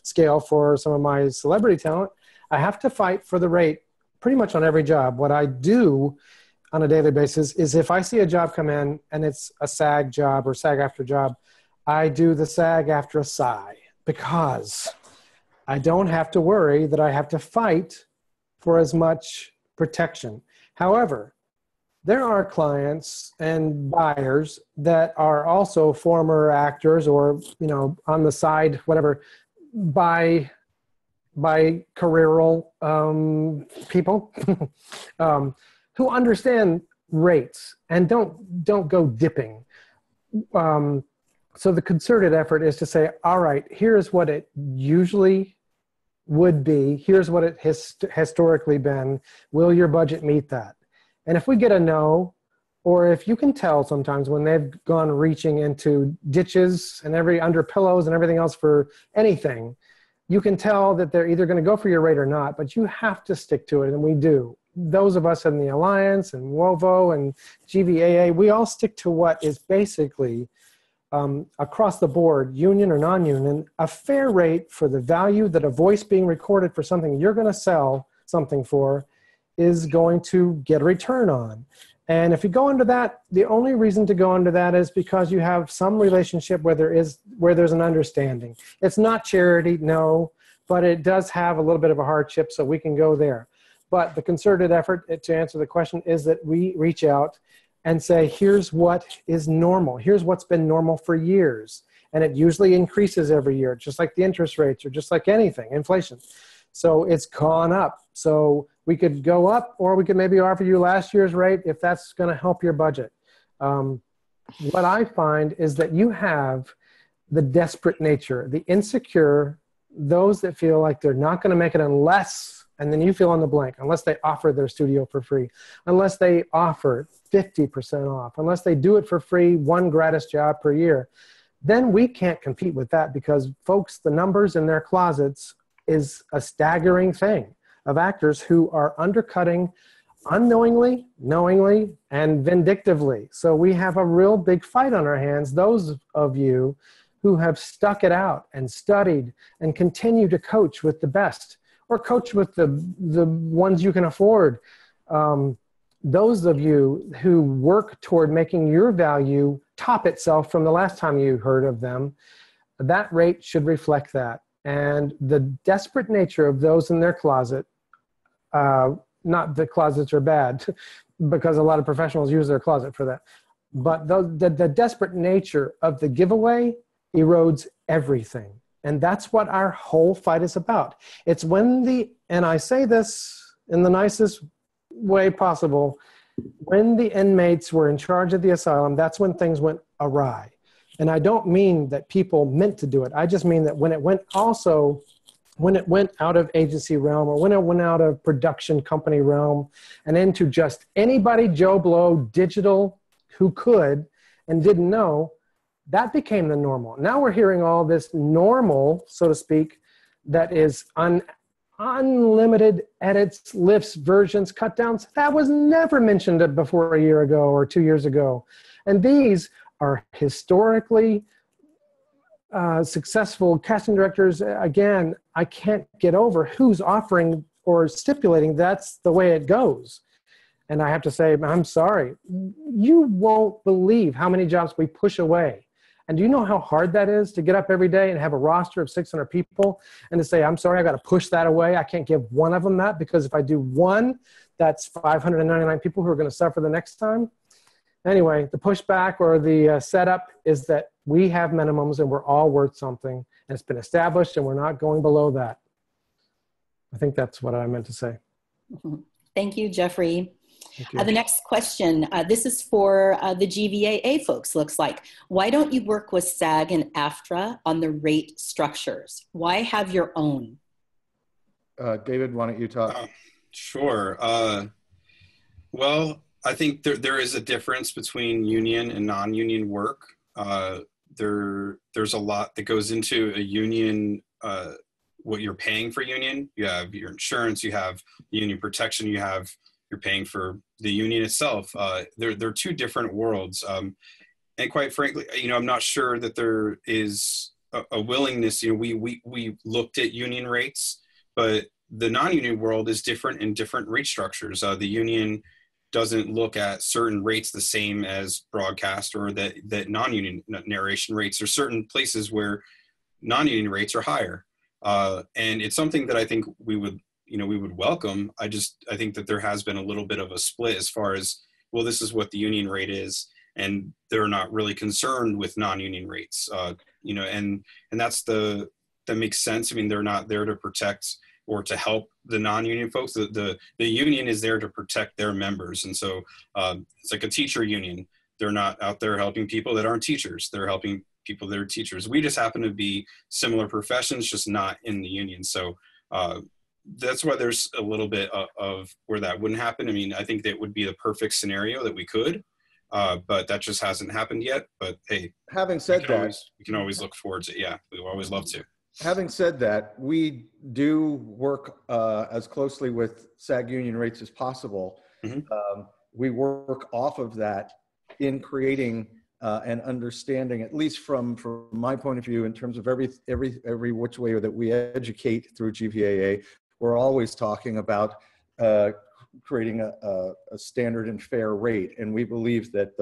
scale for some of my celebrity talent, I have to fight for the rate pretty much on every job. What I do on a daily basis is if I see a job come in and it's a SAG job or SAG after job, I do the SAG after a sigh because I don't have to worry that I have to fight for as much protection. However, there are clients and buyers that are also former actors or, you know, on the side, whatever, by careeral people who understand rates and don't go dipping. So the concerted effort is to say, all right, here's what it usually would be. Here's what it has historically been. Will your budget meet that? And if we get a no, or if you can tell sometimes when they've gone reaching into ditches and under pillows and everything else for anything, you can tell that they're either going to go for your rate or not, but you have to stick to it, and we do. Those of us in the Alliance and WOVO and GVAA, we all stick to what is basically across the board, union or non-union, a fair rate for the value that a voice being recorded for something you're going to sell something for is going to get a return on. And if you go into that, the only reason to go into that is because you have some relationship where there's an understanding. It's not charity, no, but it does have a little bit of a hardship, so we can go there. But the concerted effort to answer the question is that we reach out and say, here's what is normal. Here's what's been normal for years. And it usually increases every year, just like the interest rates or just like anything, inflation. So it's gone up. So we could go up, or we could maybe offer you last year's rate if that's going to help your budget. What I find is that you have the desperate nature, the insecure, those that feel like they're not going to make it unless, and then you fill in the blank, unless they offer their studio for free, unless they offer 50% off, unless they do it for free, one gratis job per year, then we can't compete with that because, folks, the numbers in their closets is a staggering thing of actors who are undercutting unknowingly, knowingly, and vindictively. So we have a real big fight on our hands. Those of you who have stuck it out and studied and continue to coach with the best, or coach with the ones you can afford. Those of you who work toward making your value top itself from the last time you heard of them, that rate should reflect that. And the desperate nature of those in their closet, not that closets are bad, because a lot of professionals use their closet for that, but the desperate nature of the giveaway erodes everything. And that's what our whole fight is about. It's when and I say this in the nicest way possible, when the inmates were in charge of the asylum, that's when things went awry. And I don't mean that people meant to do it. I just mean that when it went out of agency realm, or when it went out of production company realm and into just anybody Joe Blow digital who could and didn't know, that became the normal. Now we're hearing all this normal, so to speak, that is unlimited edits, lifts, versions, cut downs. That was never mentioned before a year ago or 2 years ago. And these are historically successful casting directors. Again, I can't get over who's offering or stipulating that's the way it goes. And I have to say, I'm sorry. You won't believe how many jobs we push away. And do you know how hard that is to get up every day and have a roster of 600 people and to say, I'm sorry, I got to push that away. I can't give one of them that, because if I do one, that's 599 people who are going to suffer the next time. Anyway, the pushback or the setup is that we have minimums and we're all worth something. And it's been established and we're not going below that. I think that's what I meant to say. Thank you, Jeffrey. The next question, this is for the GVAA folks, looks like. Why don't you work with SAG and AFTRA on the rate structures? Why have your own? David, why don't you talk? Sure. Well, I think there is a difference between union and non-union work. There's a lot that goes into a union, what you're paying for union. You have your insurance, you have union protection, you're paying for the union itself. They're two different worlds. And quite frankly, I'm not sure that there is a willingness. We looked at union rates, but the non-union world is different in different rate structures. The union doesn't look at certain rates the same as broadcast or that non-union narration rates. There's certain places where non-union rates are higher. And it's something that I think we would welcome. I think that there has been a little bit of a split as far as, well, this is what the union rate is, and they're not really concerned with non-union rates. And that makes sense. I mean, they're not there to protect or to help the non-union folks. The union is there to protect their members. And so it's like a teacher union. They're not out there helping people that aren't teachers. They're helping people that are teachers. We just happen to be similar professions, just not in the union. So that's why there's a little bit of where that wouldn't happen. I mean, I think that would be the perfect scenario that we could, but that just hasn't happened yet. But hey, having said that, we can always look forward to it. Yeah, we always love to. Having said that, we do work as closely with SAG union rates as possible. Mm-hmm. We work off of that in creating and understanding, at least from my point of view, in terms of every which way that we educate through GVAA. We're always talking about creating a standard and fair rate, and we believe that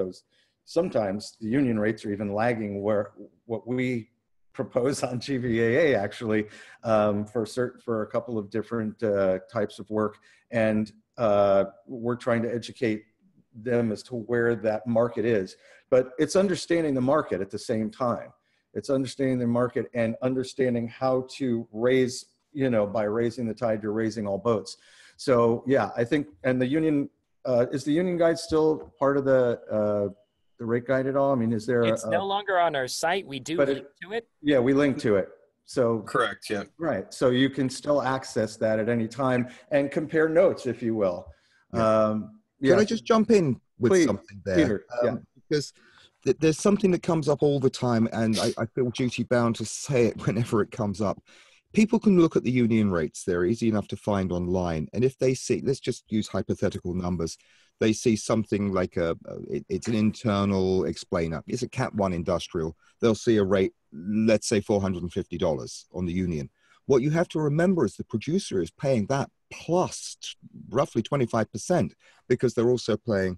sometimes the union rates are even lagging where what we propose on GVAA actually for a couple of different types of work, and we're trying to educate them as to where that market is. But it's understanding the market at the same time. It's understanding the market and understanding how to raise, by raising the tide, you're raising all boats. So yeah, I think, and the union, is the union guide still part of the rate guide at all? I mean, is there? It's no longer on our site. We do link to it. Yeah, we link to it. So correct. Yeah. Right. So you can still access that at any time and compare notes, if you will. Yeah. Can I just jump in with something there? Peter, because there's something that comes up all the time, and I feel duty bound to say it whenever it comes up. people can look at the union rates. They're easy enough to find online. And if they see, let's just use hypothetical numbers. They see something like it's an internal explainer. It's a Cat 1 industrial. They'll see a rate, let's say $450 on the union. What you have to remember is the producer is paying that plus roughly 25% because they're also paying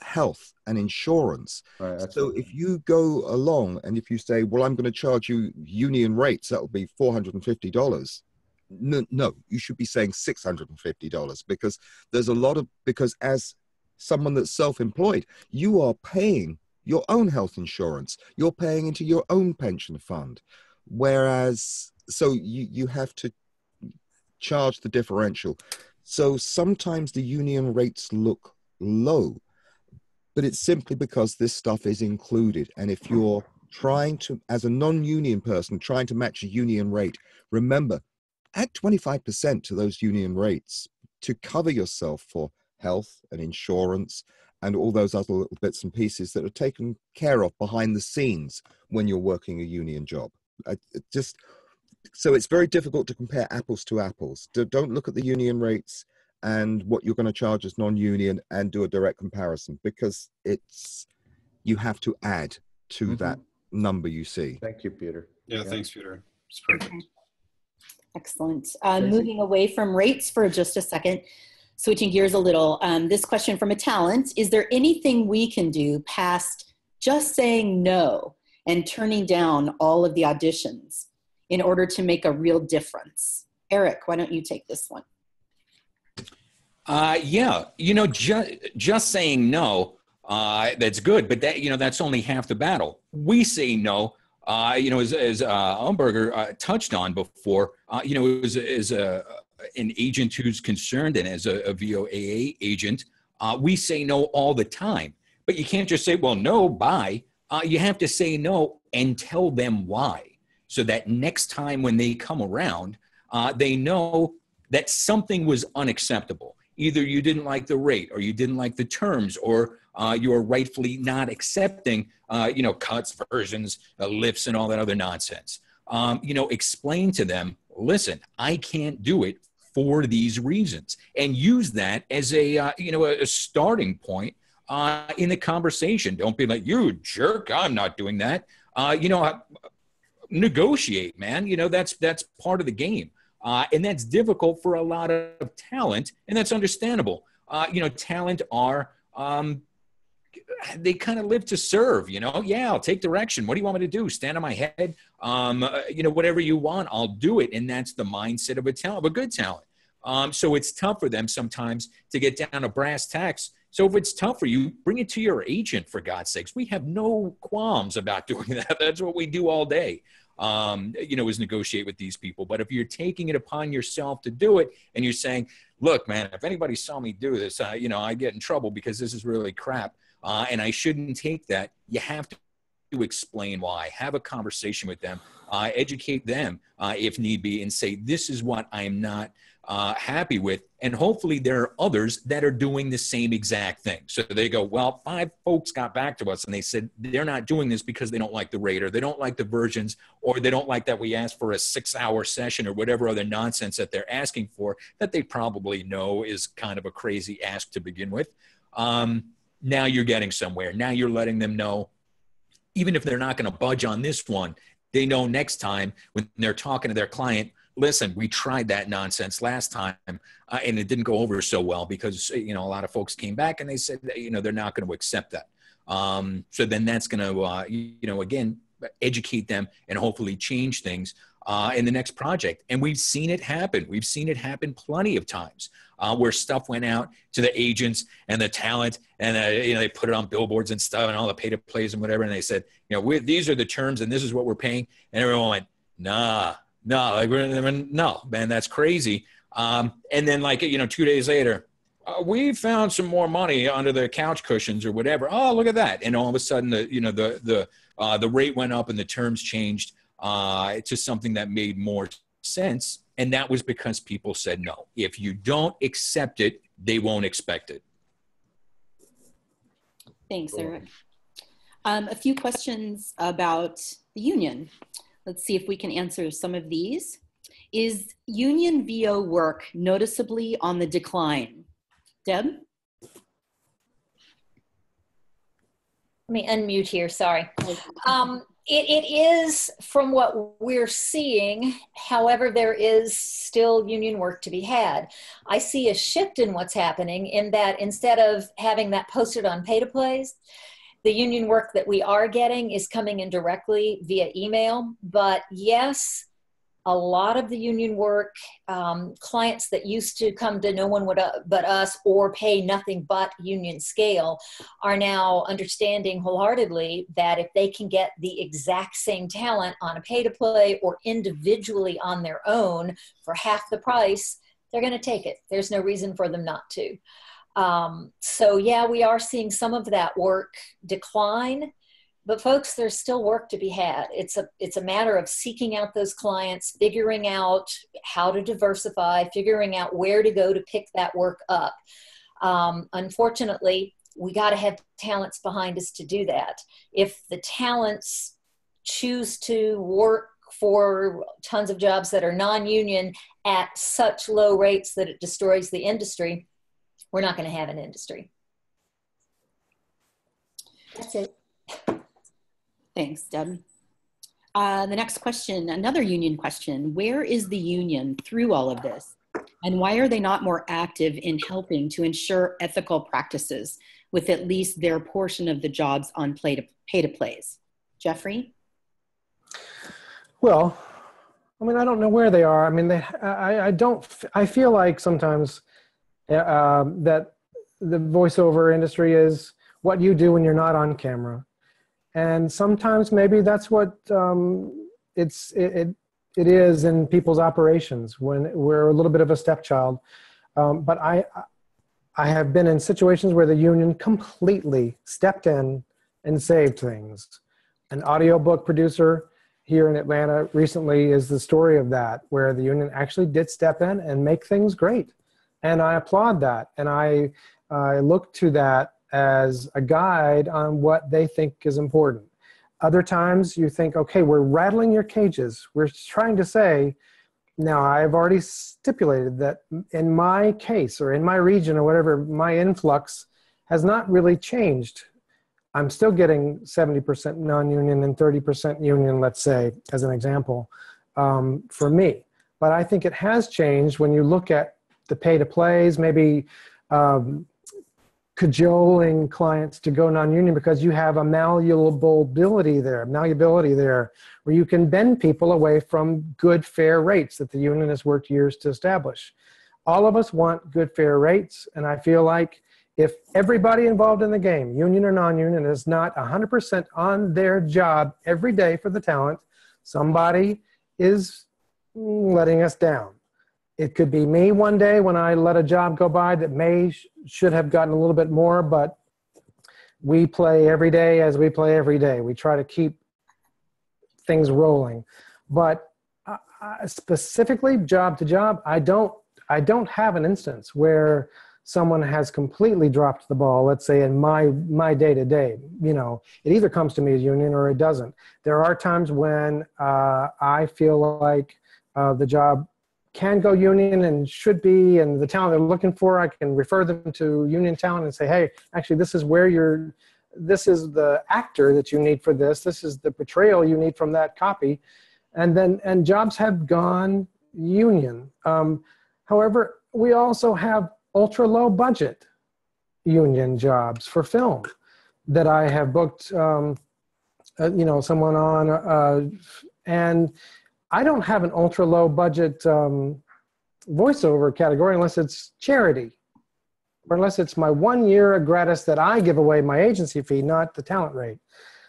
health and insurance. Right, so if you go along and if you say, well, I'm going to charge you union rates, that will be $450. No, you should be saying $650 because there's a lot of, because as someone that's self-employed, you are paying your own health insurance. You're paying into your own pension fund. Whereas, so you have to charge the differential. So sometimes the union rates look low, but it's simply because this stuff is included. And if you're trying to, as a non-union person, trying to match a union rate, remember, add 25% to those union rates to cover yourself for health and insurance and all those other little bits and pieces that are taken care of behind the scenes when you're working a union job. So it's very difficult to compare apples to apples. Don't look at the union rates and what you're going to charge as non-union and do a direct comparison because you have to add to that number you see. Thank you, Peter. Yeah, thanks, Peter. It's perfect. Excellent. Moving away from rates for just a second, switching gears a little. This question from a talent, is there anything we can do past just saying no and turning down all of the auditions in order to make a real difference? Eric, why don't you take this one? Yeah, just saying no, that's good, but that's only half the battle. We say no, as Umberger touched on before, as an agent who's concerned and as a VOAA agent, we say no all the time. But you can't just say, well, no, bye. You have to say no and tell them why, so that next time when they come around, they know that something was unacceptable. Either you didn't like the rate or you didn't like the terms or you are rightfully not accepting, cuts, versions, lifts, and all that other nonsense. Explain to them, listen, I can't do it for these reasons, and use that as a starting point in the conversation. Don't be like, you jerk, I'm not doing that. Negotiate, man. That's part of the game. And that's difficult for a lot of talent, and that's understandable. Talent are, they kind of live to serve, yeah, I'll take direction. What do you want me to do? Stand on my head? Whatever you want, I'll do it. And that's the mindset of a good talent. So it's tough for them sometimes to get down to brass tacks. So if it's tough for you, bring it to your agent, for God's sakes. We have no qualms about doing that. That's what we do all day. Is negotiate with these people. But if you're taking it upon yourself to do it and you're saying, look, man, if anybody saw me do this, I get in trouble because this is really crap and I shouldn't take that, you have to explain why. Have a conversation with them, educate them if need be, and say, this is what I'm not happy with. And hopefully there are others that are doing the same exact thing. So they go, well, 5 folks got back to us and they said they're not doing this because they don't like the rate or they don't like the versions or they don't like that we asked for a 6-hour session or whatever other nonsense that they're asking for that they probably know is kind of a crazy ask to begin with. Now you're getting somewhere. Now you're letting them know, even if they're not going to budge on this one, they know next time when they're talking to their client, listen, we tried that nonsense last time and it didn't go over so well because, a lot of folks came back and they said, they're not going to accept that. So then that's going to, again, educate them and hopefully change things in the next project. And we've seen it happen. We've seen it happen plenty of times where stuff went out to the agents and the talent and, they put it on billboards and stuff and all the pay-to-plays and whatever. And they said, these are the terms and this is what we're paying. And everyone went, no, man, that's crazy. And then 2 days later, we found some more money under the couch cushions or whatever. Oh, look at that. And all of a sudden, the rate went up and the terms changed to something that made more sense. And that was because people said no. If you don't accept it, they won't expect it. Thanks, Eric. A few questions about the union. Let's see if we can answer some of these. Is union VO work noticeably on the decline? Deb? Let me unmute here, sorry. It is from what we're seeing. However, there is still union work to be had. I see a shift in what's happening in that instead of having that posted on pay-to-plays, the union work that we are getting is coming in directly via email. But yes, a lot of the union work, clients that used to come to no one but us or pay nothing but union scale are now understanding wholeheartedly that if they can get the exact same talent on a pay-to-play or individually on their own for half the price, they're going to take it. There's no reason for them not to. So yeah, we are seeing some of that work decline. But folks, there's still work to be had. It's a matter of seeking out those clients, figuring out how to diversify, figuring out where to go to pick that work up. Unfortunately, we got to have talents behind us to do that. If the talents choose to work for tons of jobs that are non-union at such low rates that it destroys the industry, we're not going to have an industry. That's it. Thanks, Deb. The next question, another union question. Where is the union through all of this? And why are they not more active in helping to ensure ethical practices with at least their portion of the jobs on pay-to-plays? Jeffrey? Well, I mean, I don't know where they are. I mean, I feel like sometimes that the voiceover industry is what you do when you're not on camera. And sometimes maybe that's what it is in people's operations when we're a little bit of a stepchild. But I have been in situations where the union completely stepped in and saved things. An audiobook producer here in Atlanta recently is the story of that, where the union actually did step in and make things great. And I applaud that. And I look to that as a guide on what they think is important. Other times you think, okay, we're rattling your cages. We're trying to say, now I've already stipulated that in my case or in my region or whatever, my influx has not really changed. I'm still getting 70% non-union and 30% union, let's say, as an example, for me. But I think it has changed when you look at the pay-to-plays, maybe cajoling clients to go non-union because you have a malleability there, where you can bend people away from good, fair rates that the union has worked years to establish. All of us want good, fair rates, and I feel like if everybody involved in the game, union or non-union, is not 100% on their job every day for the talent, somebody is letting us down. It could be me one day when I let a job go by that should have gotten a little bit more, but we play every day as we play every day. We try to keep things rolling. But specifically job to job, I don't have an instance where someone has completely dropped the ball, let's say in my day-to-day. You know, it either comes to me as union or it doesn't. There are times when I feel like the job can go union and should be, and the talent they're looking for, I can refer them to union talent and say, hey, actually this is the actor that you need for this. This is the portrayal you need from that copy. And jobs have gone union. However, we also have ultra low budget union jobs for film that I have booked, someone on, and I don't have an ultra low budget voiceover category unless it's charity or unless it's my 1 year gratis that I give away my agency fee, not the talent rate.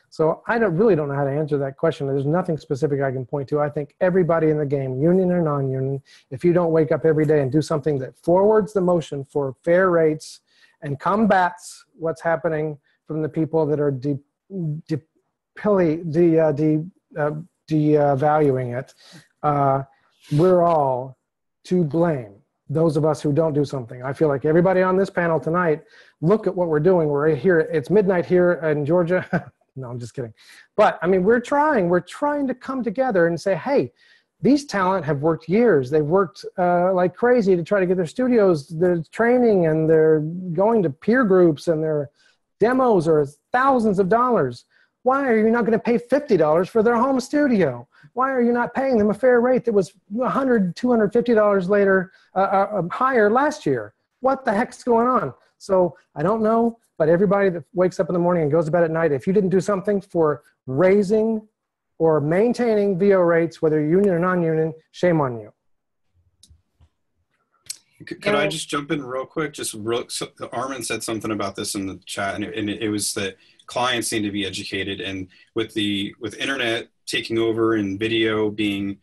So I really don't know how to answer that question. There's nothing specific I can point to. I think everybody in the game, union or non-union, if you don't wake up every day and do something that forwards the motion for fair rates and combats what's happening from the people that are devaluing it, we're all to blame. Those of us who don't do something. I feel like everybody on this panel tonight, look at what we're doing. We're here, it's midnight here in Georgia. No, I'm just kidding. But I mean, we're trying to come together and say, hey, These talent have worked years. They've worked like crazy to try to get their studios, their training, and they're going to peer groups, and their demos are thousands of dollars. Why are you not going to pay $50 for their home studio? Why are you not paying them a fair rate that was $100, $250 later, higher last year? What the heck's going on? So I don't know, but everybody that wakes up in the morning and goes to bed at night, if you didn't do something for raising or maintaining VO rates, whether union or non-union, shame on you. Could I just jump in real quick? So Armin said something about this in the chat, and it was that clients need to be educated, and with internet taking over and video being,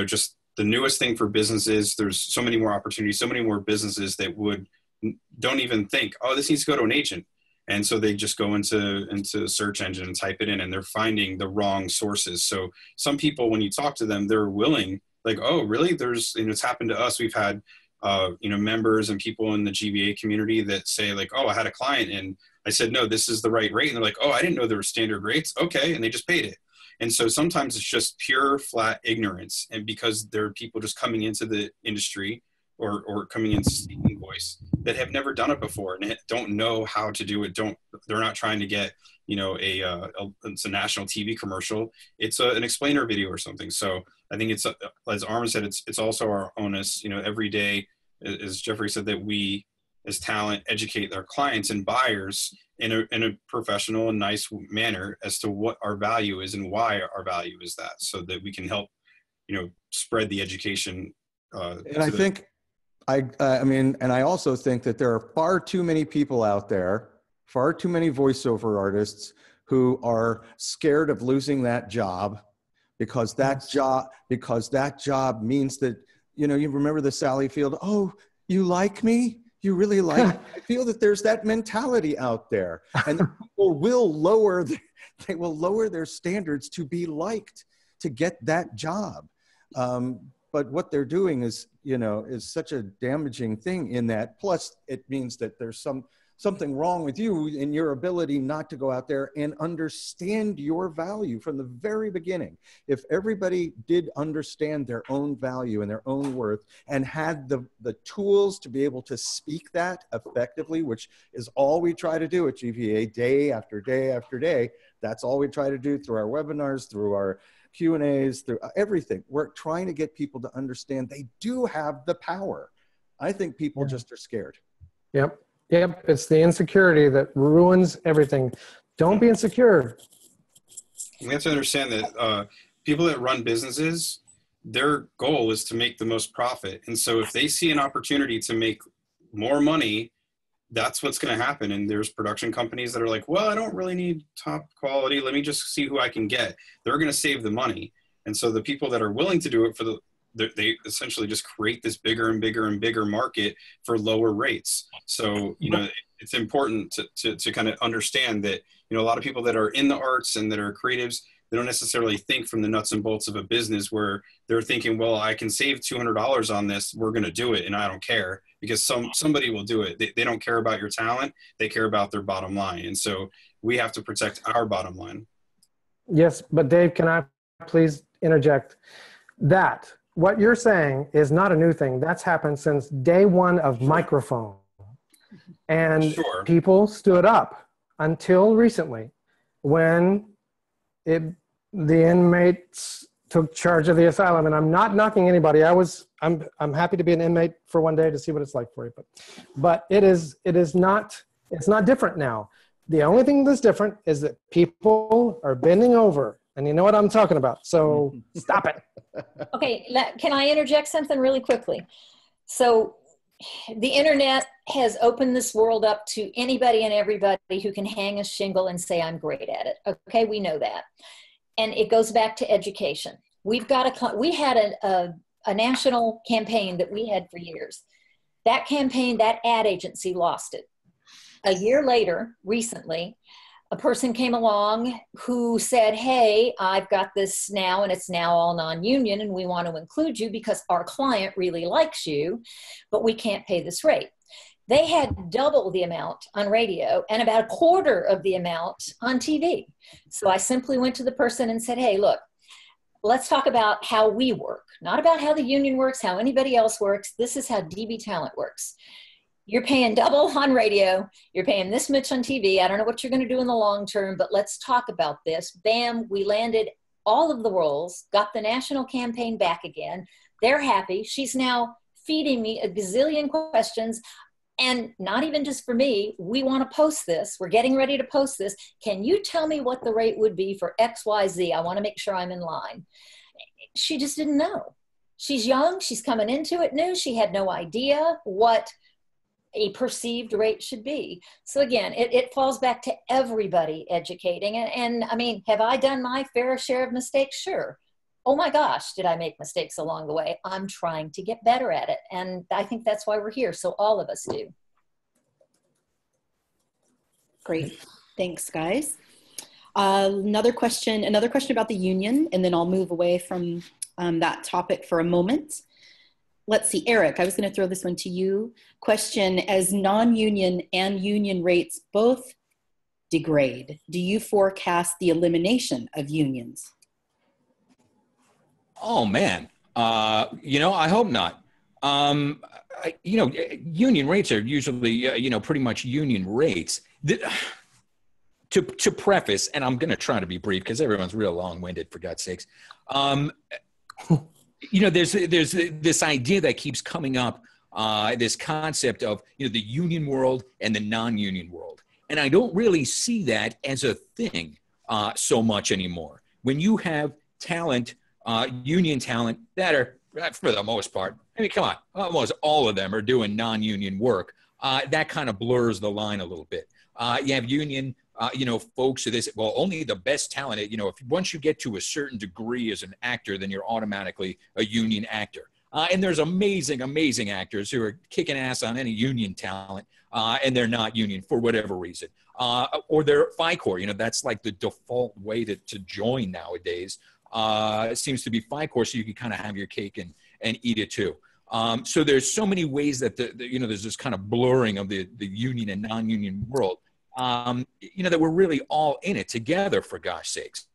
just the newest thing for businesses, there's so many more opportunities, so many more businesses that don't even think, oh, this needs to go to an agent. And so they just go into a search engine and type it in, and they're finding the wrong sources. So some people, when you talk to them, they're willing, like, oh, really? It's happened to us. We've had, members and people in the GVA community that say, like, oh, I had a client and I said, no, this is the right rate. And they're like, oh, I didn't know there were standard rates. Okay. And they just paid it. And so sometimes it's just pure flat ignorance. And because there are people just coming into the industry or coming into speaking voice that have never done it before and don't know how to do it. They're not trying to get, it's a national TV commercial. It's an explainer video or something. So I think it's, as Armin said, it's also our onus, every day, as Jeffrey said, that we as talent educate our clients and buyers in a professional and nice manner as to what our value is and why our value is that, so that we can help, spread the education. And I think, and I also think that there are far too many people out there, far too many voiceover artists who are scared of losing that job because that job means that, you remember the Sally Field, oh, you like me? You really like me? I feel that there's that mentality out there, and people will lower their standards to be liked, to get that job. But what they're doing is such a damaging thing in that. Plus, it means that there's something wrong with you in your ability not to go out there and understand your value from the very beginning. If everybody did understand their own value and their own worth and had the tools to be able to speak that effectively, which is all we try to do at GVA day after day after day, that's all we try to do through our webinars, through our Q&As, through everything. We're trying to get people to understand they do have the power. I think people just are scared. Yep. It's the insecurity that ruins everything. Don't be insecure. We have to understand that people that run businesses, their goal is to make the most profit. And so if they see an opportunity to make more money, that's what's going to happen. And there's production companies that are like, well, I don't really need top quality. Let me just see who I can get. They're going to save the money. And so the people that are willing to do it they essentially just create this bigger and bigger and bigger market for lower rates. So, it's important to kind of understand that, a lot of people that are in the arts and that are creatives, they don't necessarily think from the nuts and bolts of a business where they're thinking, well, I can save $200 on this. We're going to do it. And I don't care, because somebody will do it. They don't care about your talent. They care about their bottom line. And so we have to protect our bottom line. Yes. But Dave, can I please interject that? What you're saying is not a new thing. That's happened since day one of microphone. And people stood up until recently when the inmates took charge of the asylum. And I'm not knocking anybody. I'm happy to be an inmate for one day to see what it's like for you. But it's not different now. The only thing that's different is that people are bending over. And you know what I'm talking about. So stop it. Okay, can I interject something really quickly? So the internet has opened this world up to anybody and everybody who can hang a shingle and say, I'm great at it. Okay, we know that. And it goes back to education. We had a national campaign that we had for years. That campaign, that ad agency lost it. A year later, recently, a person came along who said, hey, I've got this now, and it's now all non-union, and we want to include you because our client really likes you, but we can't pay this rate. They had double the amount on radio and about a quarter of the amount on TV. So I simply went to the person and said, hey, look, let's talk about how we work, not about how the union works, how anybody else works. This is how DB Talent works. You're paying double on radio. You're paying this much on TV. I don't know what you're going to do in the long term, but let's talk about this. Bam, we landed all of the roles, got the national campaign back again. They're happy. She's now feeding me a gazillion questions. And not even just for me, we want to post this. We're getting ready to post this. Can you tell me what the rate would be for XYZ? I want to make sure I'm in line. She just didn't know. She's young. She's coming into it new. She had no idea what a perceived rate should be. So again, it falls back to everybody educating. And I mean, have I done my fair share of mistakes? Sure. Oh my gosh, did I make mistakes along the way? I'm trying to get better at it. And I think that's why we're here. So all of us do. Great. Thanks, guys. Another question about the union, and then I'll move away from that topic for a moment. Let's see, Eric, I was going to throw this one to you. Question, as non-union and union rates both degrade, do you forecast the elimination of unions? Oh man, I hope not. Union rates are usually, pretty much union rates. To preface, and I'm going to try to be brief because everyone's real long-winded, for God's sakes. There's this idea that keeps coming up, this concept of, the union world and the non-union world. And I don't really see that as a thing so much anymore. When you have talent, union talent that are, for the most part, I mean, come on, almost all of them are doing non-union work. That kind of blurs the line a little bit. You have union, folks who this, well, only the best talent, once you get to a certain degree as an actor, then you're automatically a union actor. And there's amazing actors who are kicking ass on any union talent, and they're not union for whatever reason. Or they're FICOR, that's like the default way to join nowadays. It seems to be FICOR, so you can kind of have your cake and eat it too. So there's so many ways that there's this kind of blurring of the union and non-union world. That we're really all in it together, for gosh sakes.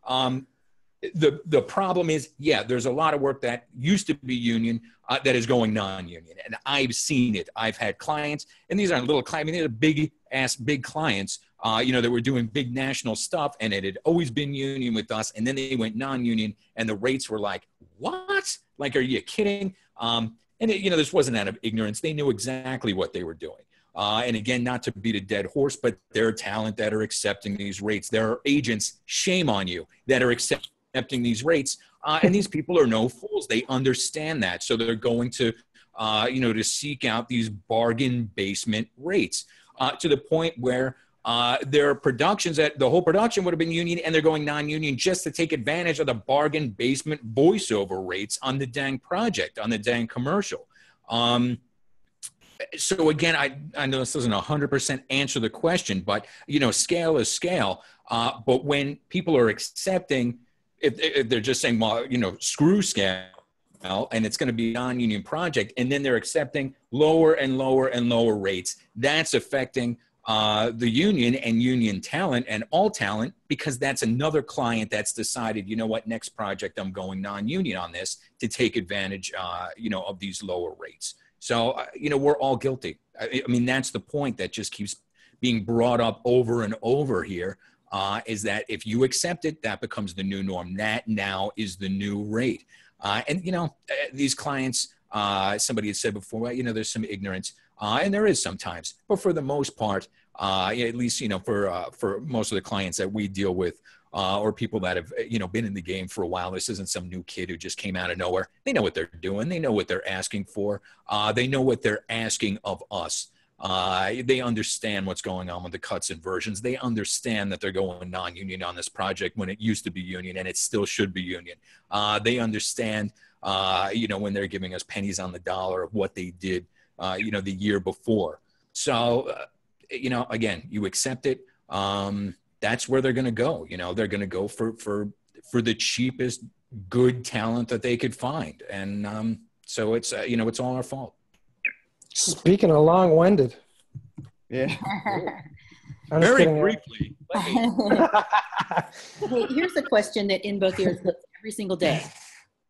The problem is, there's a lot of work that used to be union that is going non-union, and I've seen it. I've had clients, and these aren't little clients. I mean, they're big clients, that were doing big national stuff, and it had always been union with us, and then they went non-union, and the rates were like, what? Like, are you kidding? And this wasn't out of ignorance. They knew exactly what they were doing. And again, not to beat a dead horse, but there are talent that are accepting these rates. There are agents, shame on you, that are accepting these rates. And these people are no fools. They understand that. So they're going to, to seek out these bargain basement rates to the point where there are productions that the whole production would have been union and they're going non-union just to take advantage of the bargain basement voiceover rates on the dang project, on the dang commercial. So again, I know this doesn't 100% answer the question, but, scale is scale. But when people are accepting, if they're just saying, well, screw scale, and it's going to be a non-union project, and then they're accepting lower and lower and lower rates, that's affecting the union and union talent and all talent, because that's another client that's decided, next project I'm going non-union on this to take advantage, of these lower rates. So, we're all guilty. I mean, that's the point that just keeps being brought up over and over here, is that if you accept it, that becomes the new norm. That now is the new rate. And, these clients, somebody had said before, well, there's some ignorance, and there is sometimes. But for the most part, at least, for most of the clients that we deal with, or people that have, been in the game for a while. This isn't some new kid who just came out of nowhere. They know what they're doing. They know what they're asking for. They know what they're asking of us. They understand what's going on with the cuts and versions. They understand that they're going non-union on this project when it used to be union and it still should be union. They understand, when they're giving us pennies on the dollar of what they did, the year before. So, again, you accept it. That's where they're going to go. They're going to go for the cheapest good talent that they could find. And so it's, it's all our fault. Speaking of long-winded. Yeah. Very briefly. Hey, here's a question that in both ears, every single day.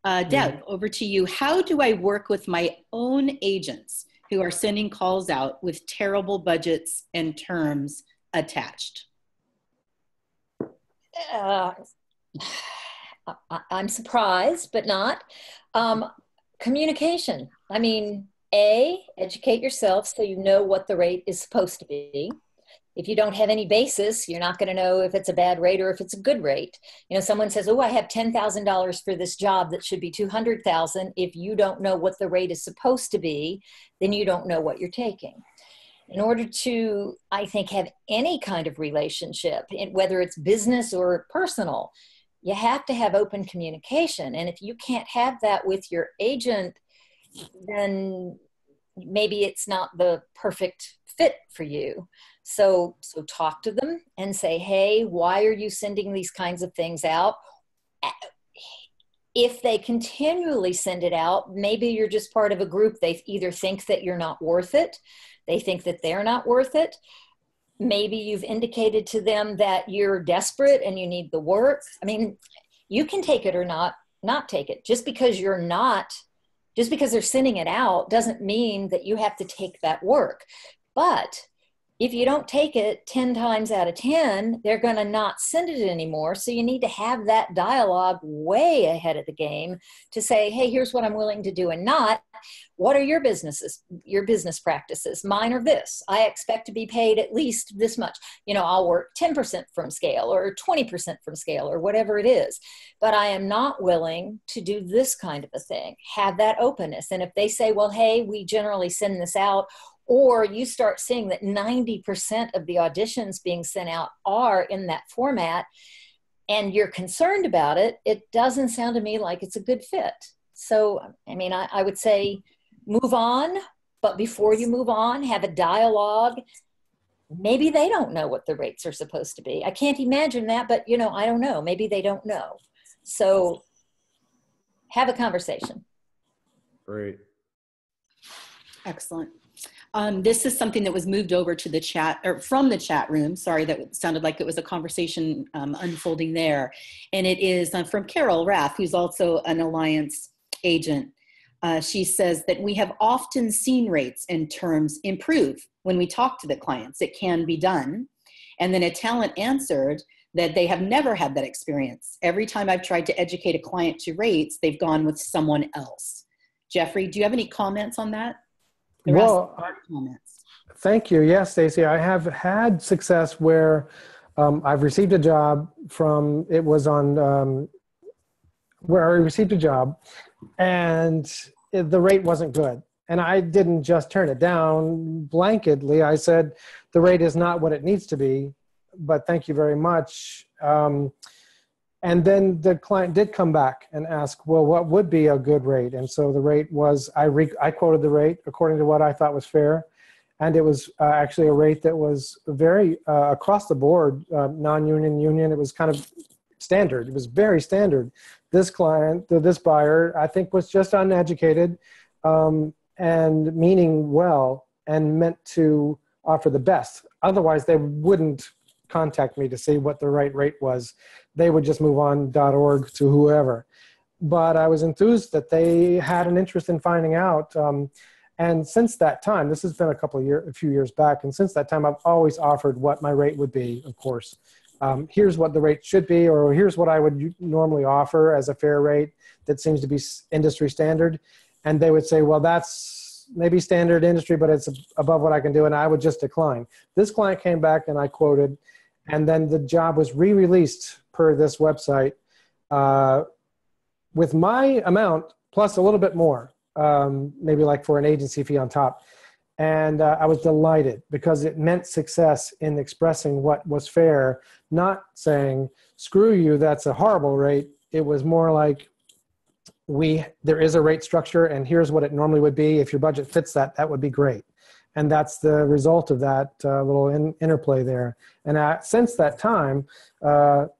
Deb, over to you. How do I work with my own agents who are sending calls out with terrible budgets and terms attached? I'm surprised, but not. Communication. I mean, educate yourself so you know what the rate is supposed to be. If you don't have any basis, you're not going to know if it's a bad rate or if it's a good rate. You know, someone says, oh, I have $10,000 for this job that should be $200,000. If you don't know what the rate is supposed to be, then you don't know what you're taking. In order to, I think, have any kind of relationship, whether it's business or personal, you have to have open communication. And if you can't have that with your agent, then maybe it's not the perfect fit for you. So talk to them and say, hey, why are you sending these kinds of things out? If they continually send it out, maybe you're just part of a group. They either think that you're not worth it. They think that they're not worth it. Maybe you've indicated to them that you're desperate and you need the work. I mean, you can take it or not take it. Just because they're sending it out doesn't mean that you have to take that work. But if you don't take it 10 times out of 10, they're going to not send it anymore. So you need to have that dialogue way ahead of the game to say, hey, here's what I'm willing to do and not. What are your business practices? Mine are this. I expect to be paid at least this much. You know, I'll work 10% from scale or 20% from scale or whatever it is. But I am not willing to do this kind of a thing. Have that openness. And if they say, well, hey, we generally send this out, or you start seeing that 90% of the auditions being sent out are in that format, and you're concerned about it, it doesn't sound to me like it's a good fit. So, I mean, I would say move on, but before you move on, have a dialogue. Maybe they don't know what the rates are supposed to be. I can't imagine that, but you know, I don't know. Maybe they don't know. So have a conversation. Great. Excellent. This is something that was moved over to the chat, or from the chat room. Sorry, that sounded like it was a conversation unfolding there. And it is from Carol Raff, who's also an Alliance agent. She says that we have often seen rates and terms improve when we talk to the clients. It can be done. And then a talent answered that they have never had that experience. Every time I've tried to educate a client to rates, they've gone with someone else. Jeffrey, do you have any comments on that? Well, thank you. Yes, Stacy, I have had success where I've received a job from, it was on, where I received a job and the rate wasn't good. And I didn't just turn it down blanketly. I said, the rate is not what it needs to be, but thank you very much. And then the client did come back and ask, well, what would be a good rate? And so the rate was, I quoted the rate according to what I thought was fair. And it was actually a rate that was very across the board, non-union, union. It was kind of standard. It was very standard. This client, this buyer, I think was just uneducated and meaning well and meant to offer the best. Otherwise, they wouldn't contact me to see what the right rate was. They would just move on .org to whoever. But I was enthused that they had an interest in finding out. And since that time, this has been a few years back, and since that time, I've always offered what my rate would be, of course. Here's what the rate should be, or here's what I would normally offer as a fair rate that seems to be industry standard. And they would say, well, that's maybe standard industry, but it's above what I can do, and I would just decline. This client came back and I quoted, and then the job was re-released per this website with my amount plus a little bit more, maybe like for an agency fee on top. And I was delighted because it meant success in expressing what was fair, not saying, screw you, that's a horrible rate. It was more like, there is a rate structure and here's what it normally would be. If your budget fits that, that would be great. And that's the result of that little interplay there. And since that time,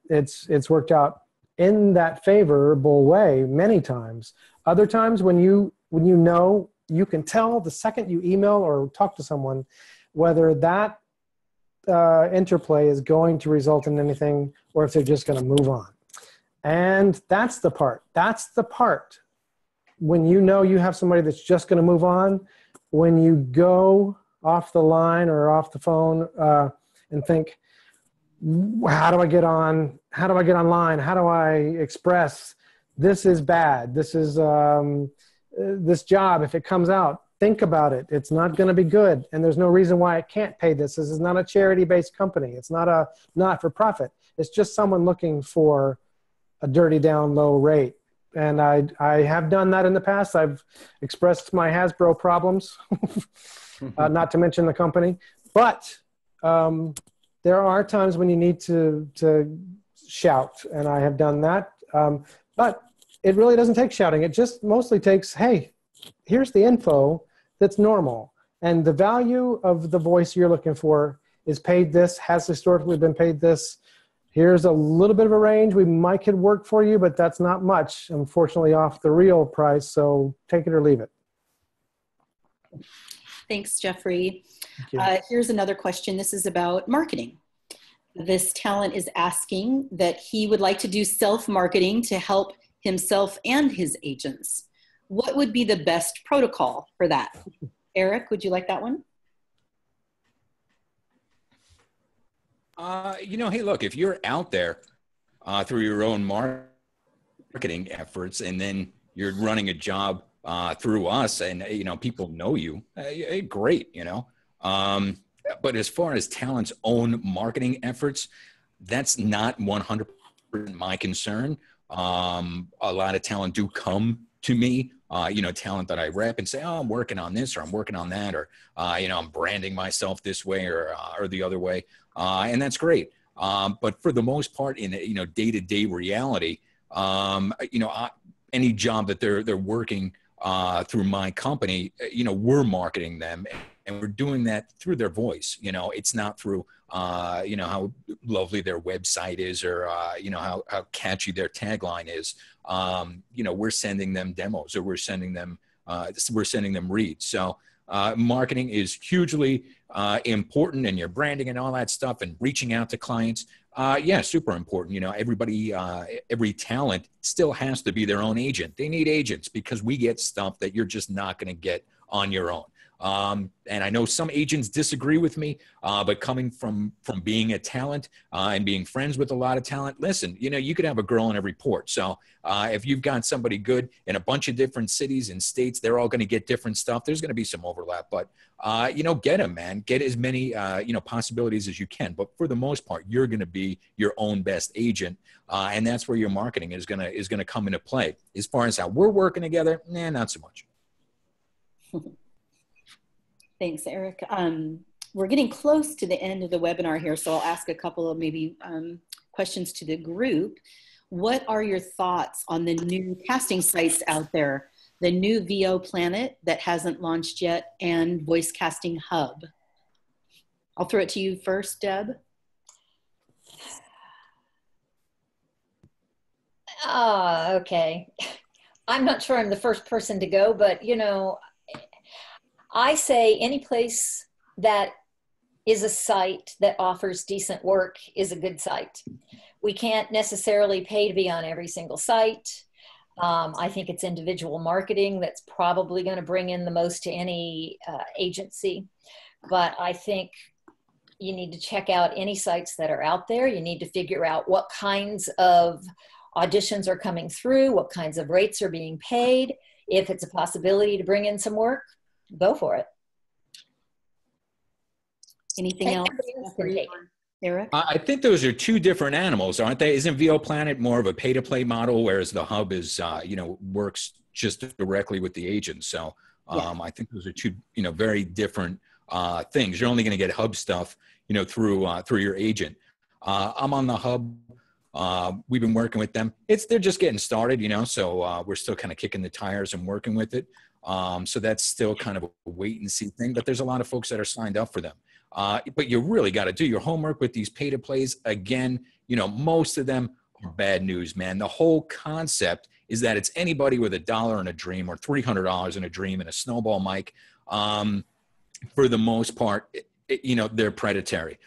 it's worked out in that favorable way many times. Other times when you know, you can tell the second you email or talk to someone whether that interplay is going to result in anything or if they're just going to move on. And that's the part. That's the part. When you know you have somebody that's just going to move on, when you go off the line or off the phone and think, how do I get on? How do I get online? How do I express this is bad? This is this job. If it comes out, think about it. It's not going to be good. And there's no reason why it can't pay this. This is not a charity-based company. It's not a not-for-profit. It's just someone looking for a dirty down low rate. And I have done that in the past. I've expressed my Hasbro problems, not to mention the company. But there are times when you need to shout, and I have done that. But it really doesn't take shouting. It just mostly takes, hey, here's the info that's normal. And the value of the voice you're looking for is paid this, has historically been paid this. Here's a little bit of a range. We might could work for you, but that's not much, unfortunately, off the real price. So take it or leave it. Thanks, Jeffrey. Thank you. Here's another question. This is about marketing. This talent is asking that he would like to do self-marketing to help himself and his agents. What would be the best protocol for that? Eric, would you like that one? Hey, look, if you're out there through your own marketing efforts, and then you're running a job through us, and people know you, great, But as far as talent's own marketing efforts, that's not 100% my concern. A lot of talent do come to me, talent that I rep and say, oh, I'm working on this, or I'm working on that, or, I'm branding myself this way or the other way. And that's great. But for the most part in, day-to-day reality, any job that they're working through my company, we're marketing them, and we're doing that through their voice. It's not through, how lovely their website is, or, how catchy their tagline is. We're sending them demos, or we're sending them reads. So marketing is hugely important, and your branding and all that stuff, and reaching out to clients. Super important. Everybody, every talent still has to be their own agent. They need agents because we get stuff that you're just not going to get on your own. And I know some agents disagree with me, but coming from being a talent and being friends with a lot of talent, listen, you could have a girl in every port. So if you've got somebody good in a bunch of different cities and states, they're all going to get different stuff. There's going to be some overlap, but get them, man. Get as many possibilities as you can. But for the most part, you're going to be your own best agent, and that's where your marketing is going to come into play. As far as how we're working together, not so much. Thanks, Eric. We're getting close to the end of the webinar here, so I'll ask a couple of maybe questions to the group. What are your thoughts on the new casting sites out there? The new VO Planet that hasn't launched yet, and Voice Casting Hub. I'll throw it to you first, Deb. Okay. I'm not sure I'm the first person to go, but I say any place that is a site that offers decent work is a good site. We can't necessarily pay to be on every single site. I think it's individual marketing that's probably going to bring in the most to any agency. But I think you need to check out any sites that are out there. You need to figure out what kinds of auditions are coming through, what kinds of rates are being paid. If it's a possibility to bring in some work, go for it. Anything else? Eric? I think those are two different animals, aren't they? Isn't VO Planet more of a pay-to-play model, whereas the hub is, works just directly with the agents? So I think those are two, very different things. You're only going to get hub stuff, through your agent. I'm on the hub. We've been working with them. They're just getting started, so we're still kind of kicking the tires and working with it. So that's still kind of a wait and see thing, but there's a lot of folks that are signed up for them. But you really got to do your homework with these pay to plays. Again, most of them are bad news, man. The whole concept is that it's anybody with $1 in a dream or $300 in a dream and a snowball mic. For the most part, they're predatory.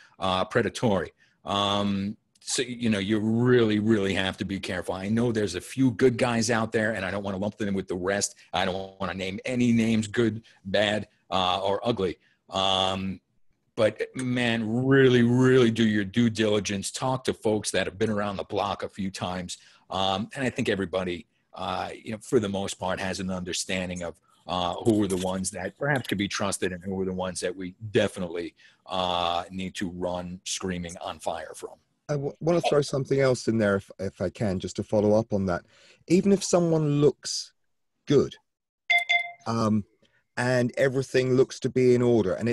So, you know, you really, really have to be careful. I know there's a few good guys out there, and I don't want to lump them with the rest. I don't want to name any names, good, bad, or ugly. But man, really, really do your due diligence. Talk to folks that have been around the block a few times. And I think everybody, you know, for the most part, has an understanding of who are the ones that perhaps could be trusted and who are the ones that we definitely need to run screaming on fire from. I want to throw something else in there if I can, just to follow up on that. Even if someone looks good, and everything looks to be in order, and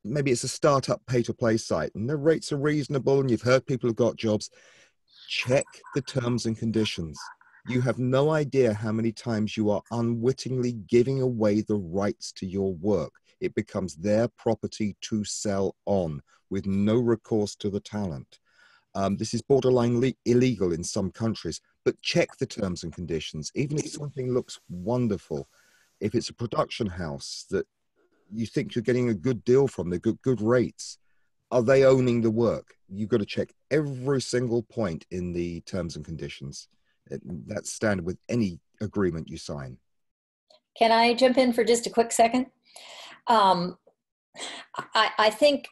maybe it's a startup pay-to-play site, and the rates are reasonable, and you've heard people have got jobs, check the terms and conditions. You have no idea how many times you are unwittingly giving away the rights to your work. It becomes their property to sell on with no recourse to the talent. This is borderline illegal in some countries, but check the terms and conditions. Even if something looks wonderful, if it's a production house that you think you're getting a good deal from, they've got good rates, are they owning the work? You've got to check every single point in the terms and conditions. That's standard with any agreement you sign. Can I jump in for just a quick second? I think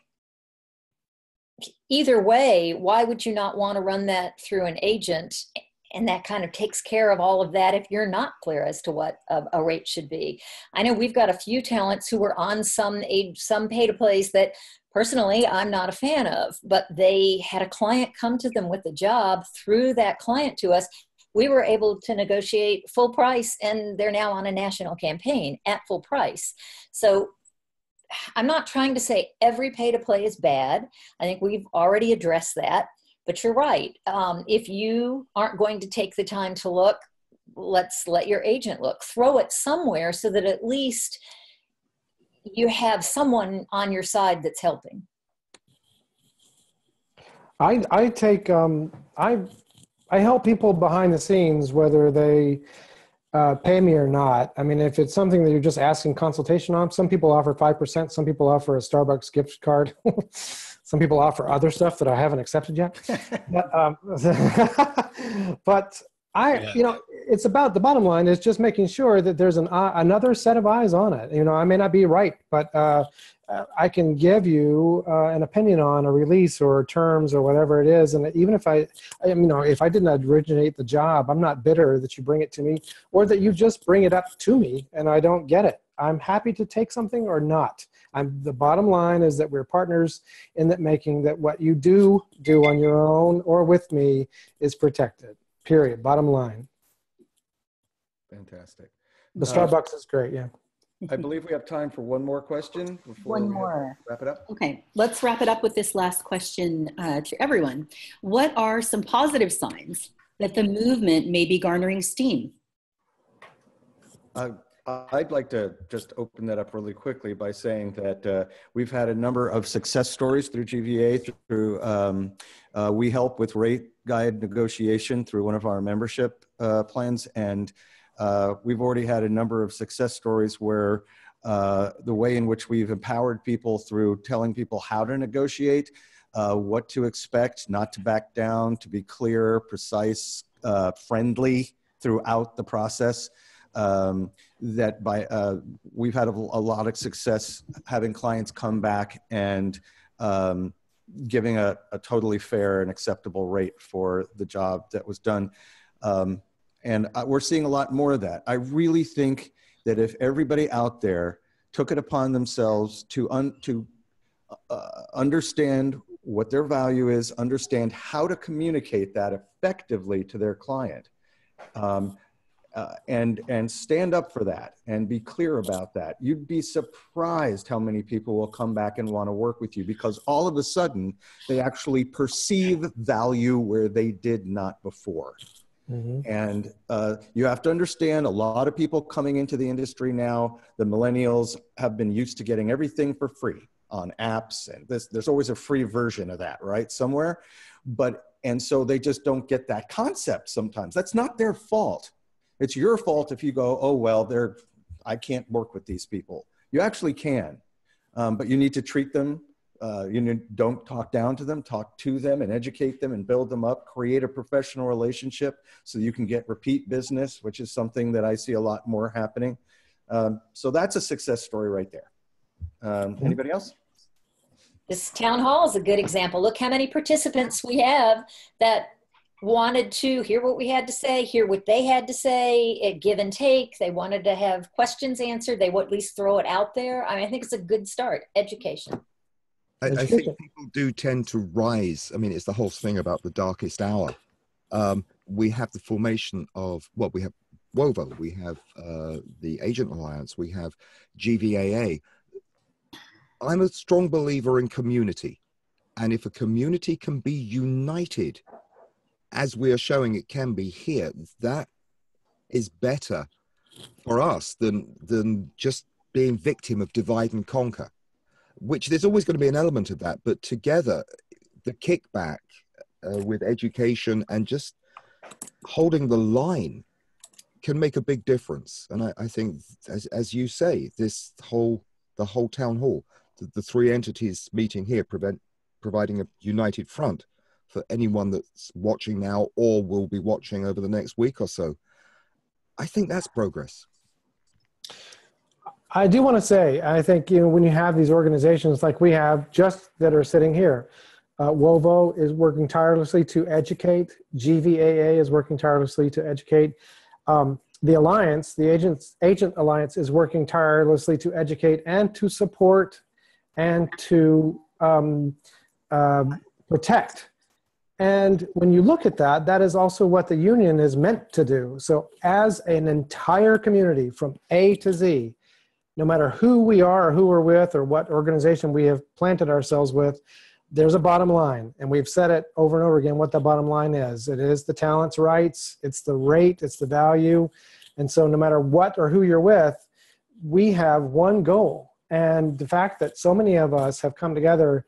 either way, why would you not want to run that through an agent? And that kind of takes care of all of that if you're not clear as to what a rate should be. I know we've got a few talents who were on some pay-to-plays that personally I'm not a fan of, but they had a client come to them with a job through that client to us. We were able to negotiate full price, and they're now on a national campaign at full price. So I'm not trying to say every pay-to-play is bad. I think we've already addressed that. But you're right. If you aren't going to take the time to look, let's let your agent look. Throw it somewhere so that at least you have someone on your side that's helping. I help people behind the scenes, whether they pay me or not. I mean, if it's something that you're just asking consultation on, some people offer 5%, some people offer a Starbucks gift card. Some people offer other stuff that I haven't accepted yet. But you know, it's about, the bottom line is just making sure that there's another set of eyes on it. You know, I may not be right, but I can give you an opinion on a release or terms or whatever it is. And even if you know, if I didn't originate the job, I'm not bitter that you bring it to me or that you just bring it up to me and I don't get it. I'm happy to take something or not. The bottom line is that we're partners in that making that what you do on your own or with me is protected, period, bottom line. Fantastic. The Starbucks is great, yeah. I believe we have time for one more question before One we more. wrap it up. Okay, let's wrap it up with this last question to everyone. What are some positive signs that the movement may be garnering steam? I'd like to just open that up really quickly by saying that we've had a number of success stories through GVA, through we help with rate guide negotiation through one of our membership plans. And we've already had a number of success stories where the way in which we've empowered people through telling people how to negotiate, what to expect, not to back down, to be clear, precise, friendly throughout the process. We've had a lot of success having clients come back and giving a totally fair and acceptable rate for the job that was done. And we're seeing a lot more of that. I really think that if everybody out there took it upon themselves to understand what their value is, understand how to communicate that effectively to their client, and stand up for that and be clear about that, you'd be surprised how many people will come back and want to work with you, because all of a sudden they actually perceive value where they did not before. Mm-hmm. And you have to understand, a lot of people coming into the industry now, the millennials, have been used to getting everything for free on apps, and there's always a free version of that, right, somewhere. And so they just don't get that concept sometimes. That's not their fault. It's your fault if you go, oh, well, I can't work with these people. You actually can, but you need to treat them don't talk down to them, talk to them and educate them and build them up, create a professional relationship so you can get repeat business, which is something that I see a lot more happening. So that's a success story right there. Anybody else? This town hall is a good example. Look how many participants we have that wanted to hear what we had to say, hear what they had to say, give and take. They wanted to have questions answered. They would at least throw it out there. I mean, I think it's a good start, education. I think people do tend to rise. I mean, it's the whole thing about the darkest hour. We have the formation of, well, we have VOAA, we have the Agent Alliance, we have GVAA. I'm a strong believer in community. And if a community can be united, as we are showing it can be here, that is better for us than just being victim of divide and conquer, which there's always going to be an element of that. But together, the kickback with education and just holding the line can make a big difference. And I think, as you say, the whole town hall, the three entities meeting here, providing a united front for anyone that's watching now or will be watching over the next week or so. I think that's progress. I do want to say, I think, when you have these organizations like we have just that are sitting here, WOVO is working tirelessly to educate. GVAA is working tirelessly to educate. The Alliance, the Agent Alliance, is working tirelessly to educate and to support and to protect. And when you look at that, that is also what the union is meant to do. So as an entire community from A to Z, no matter who we are or who we're with or what organization we have planted ourselves with, there's a bottom line. And we've said it over and over again what the bottom line is. It is the talent's rights, it's the rate, it's the value. And so no matter what or who you're with, we have one goal. And the fact that so many of us have come together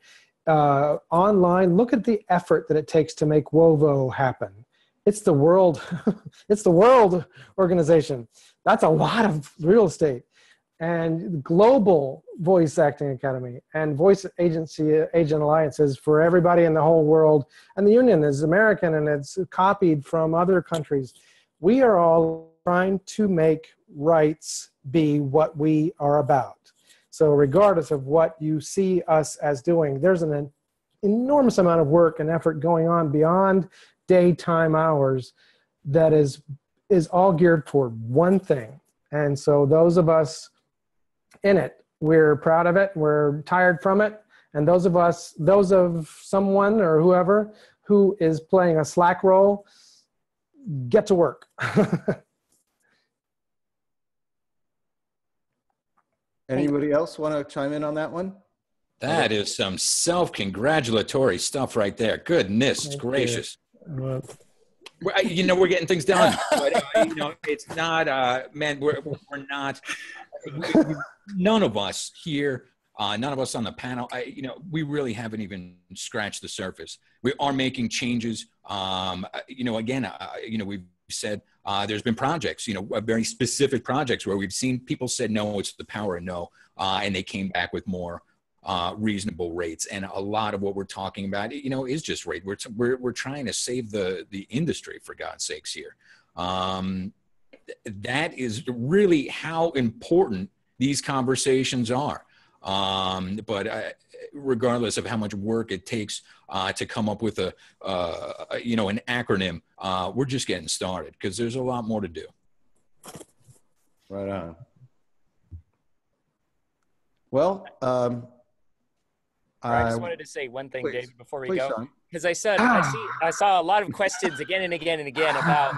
online, look at the effort that it takes to make WOVO happen. It's the world, it's the world organization. That's a lot of real estate. And global voice acting academy and voice agency agent alliances for everybody in the whole world. And the union is American and it's copied from other countries. We are all trying to make rights be what we are about. So regardless of what you see us as doing, there's an enormous amount of work and effort going on beyond daytime hours that is all geared toward one thing. And so those of us in it, we're proud of it, we're tired from it. And those of someone or whoever who is playing a slack role, get to work. Anybody else want to chime in on that one? That is some self-congratulatory stuff right there. Goodness gracious. We're getting things done. But, it's not, man, we're not, none of us here, none of us on the panel, we really haven't even scratched the surface. We are making changes. We've said there's been projects, very specific projects where we've seen people said, no, it's the power of no. And they came back with more reasonable rates. And a lot of what we're talking about, is just rate. We're trying to save the industry, for God's sakes here. That is really how important these conversations are. But regardless of how much work it takes to come up with an acronym, we're just getting started because there's a lot more to do. Right on. Well, I just wanted to say one thing, please, David, before we please, go, Sean. because I saw a lot of questions again and again and again about,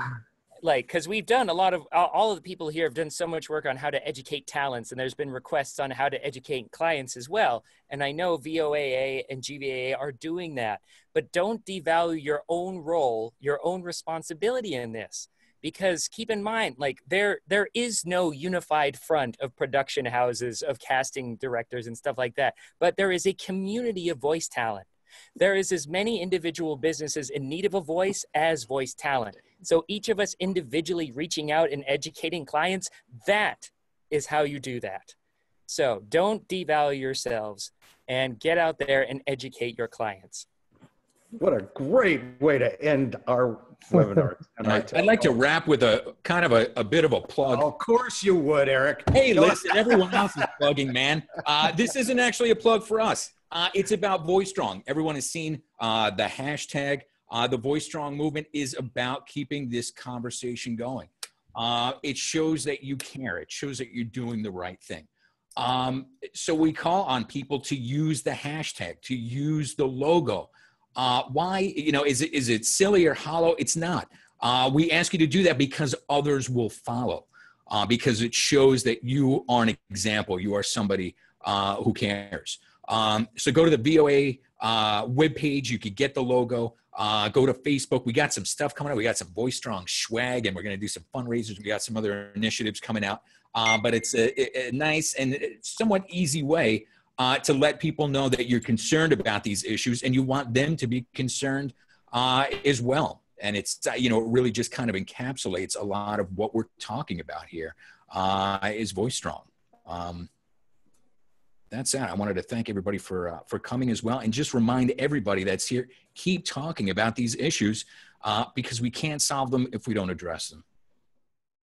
because we've done all of the people here have done so much work on how to educate talents, and there's been requests on how to educate clients as well. And I know VOAA and GVAA are doing that, but don't devalue your own role, your own responsibility in this. Because keep in mind, there is no unified front of production houses, of casting directors and stuff like that. But there is a community of voice talent. There is as many individual businesses in need of a voice as voice talent. So each of us individually reaching out and educating clients, that is how you do that. So don't devalue yourselves and get out there and educate your clients. What a great way to end our webinar. I'd like to wrap with a kind of a bit of a plug. Of course you would, Eric. Hey, listen, everyone else is plugging, man. This isn't actually a plug for us. It's about Voice Strong. Everyone has seen the hashtag. The Voice Strong movement is about keeping this conversation going. It shows that you care. It shows that you're doing the right thing. So we call on people to use the hashtag, to use the logo. Why, you know, is it silly or hollow? It's not. We ask you to do that because others will follow, because it shows that you are an example. You are somebody who cares. So go to the VOA webpage. You could get the logo. Go to Facebook. We got some stuff coming out. We got some Voice Strong swag, and we're going to do some fundraisers. We got some other initiatives coming out. But it's a nice and somewhat easy way to let people know that you're concerned about these issues and you want them to be concerned as well. And it's, you know, it really just kind of encapsulates a lot of what we're talking about here is Voice Strong. That's it. I wanted to thank everybody for coming as well, and just remind everybody that's here, keep talking about these issues because we can't solve them if we don't address them.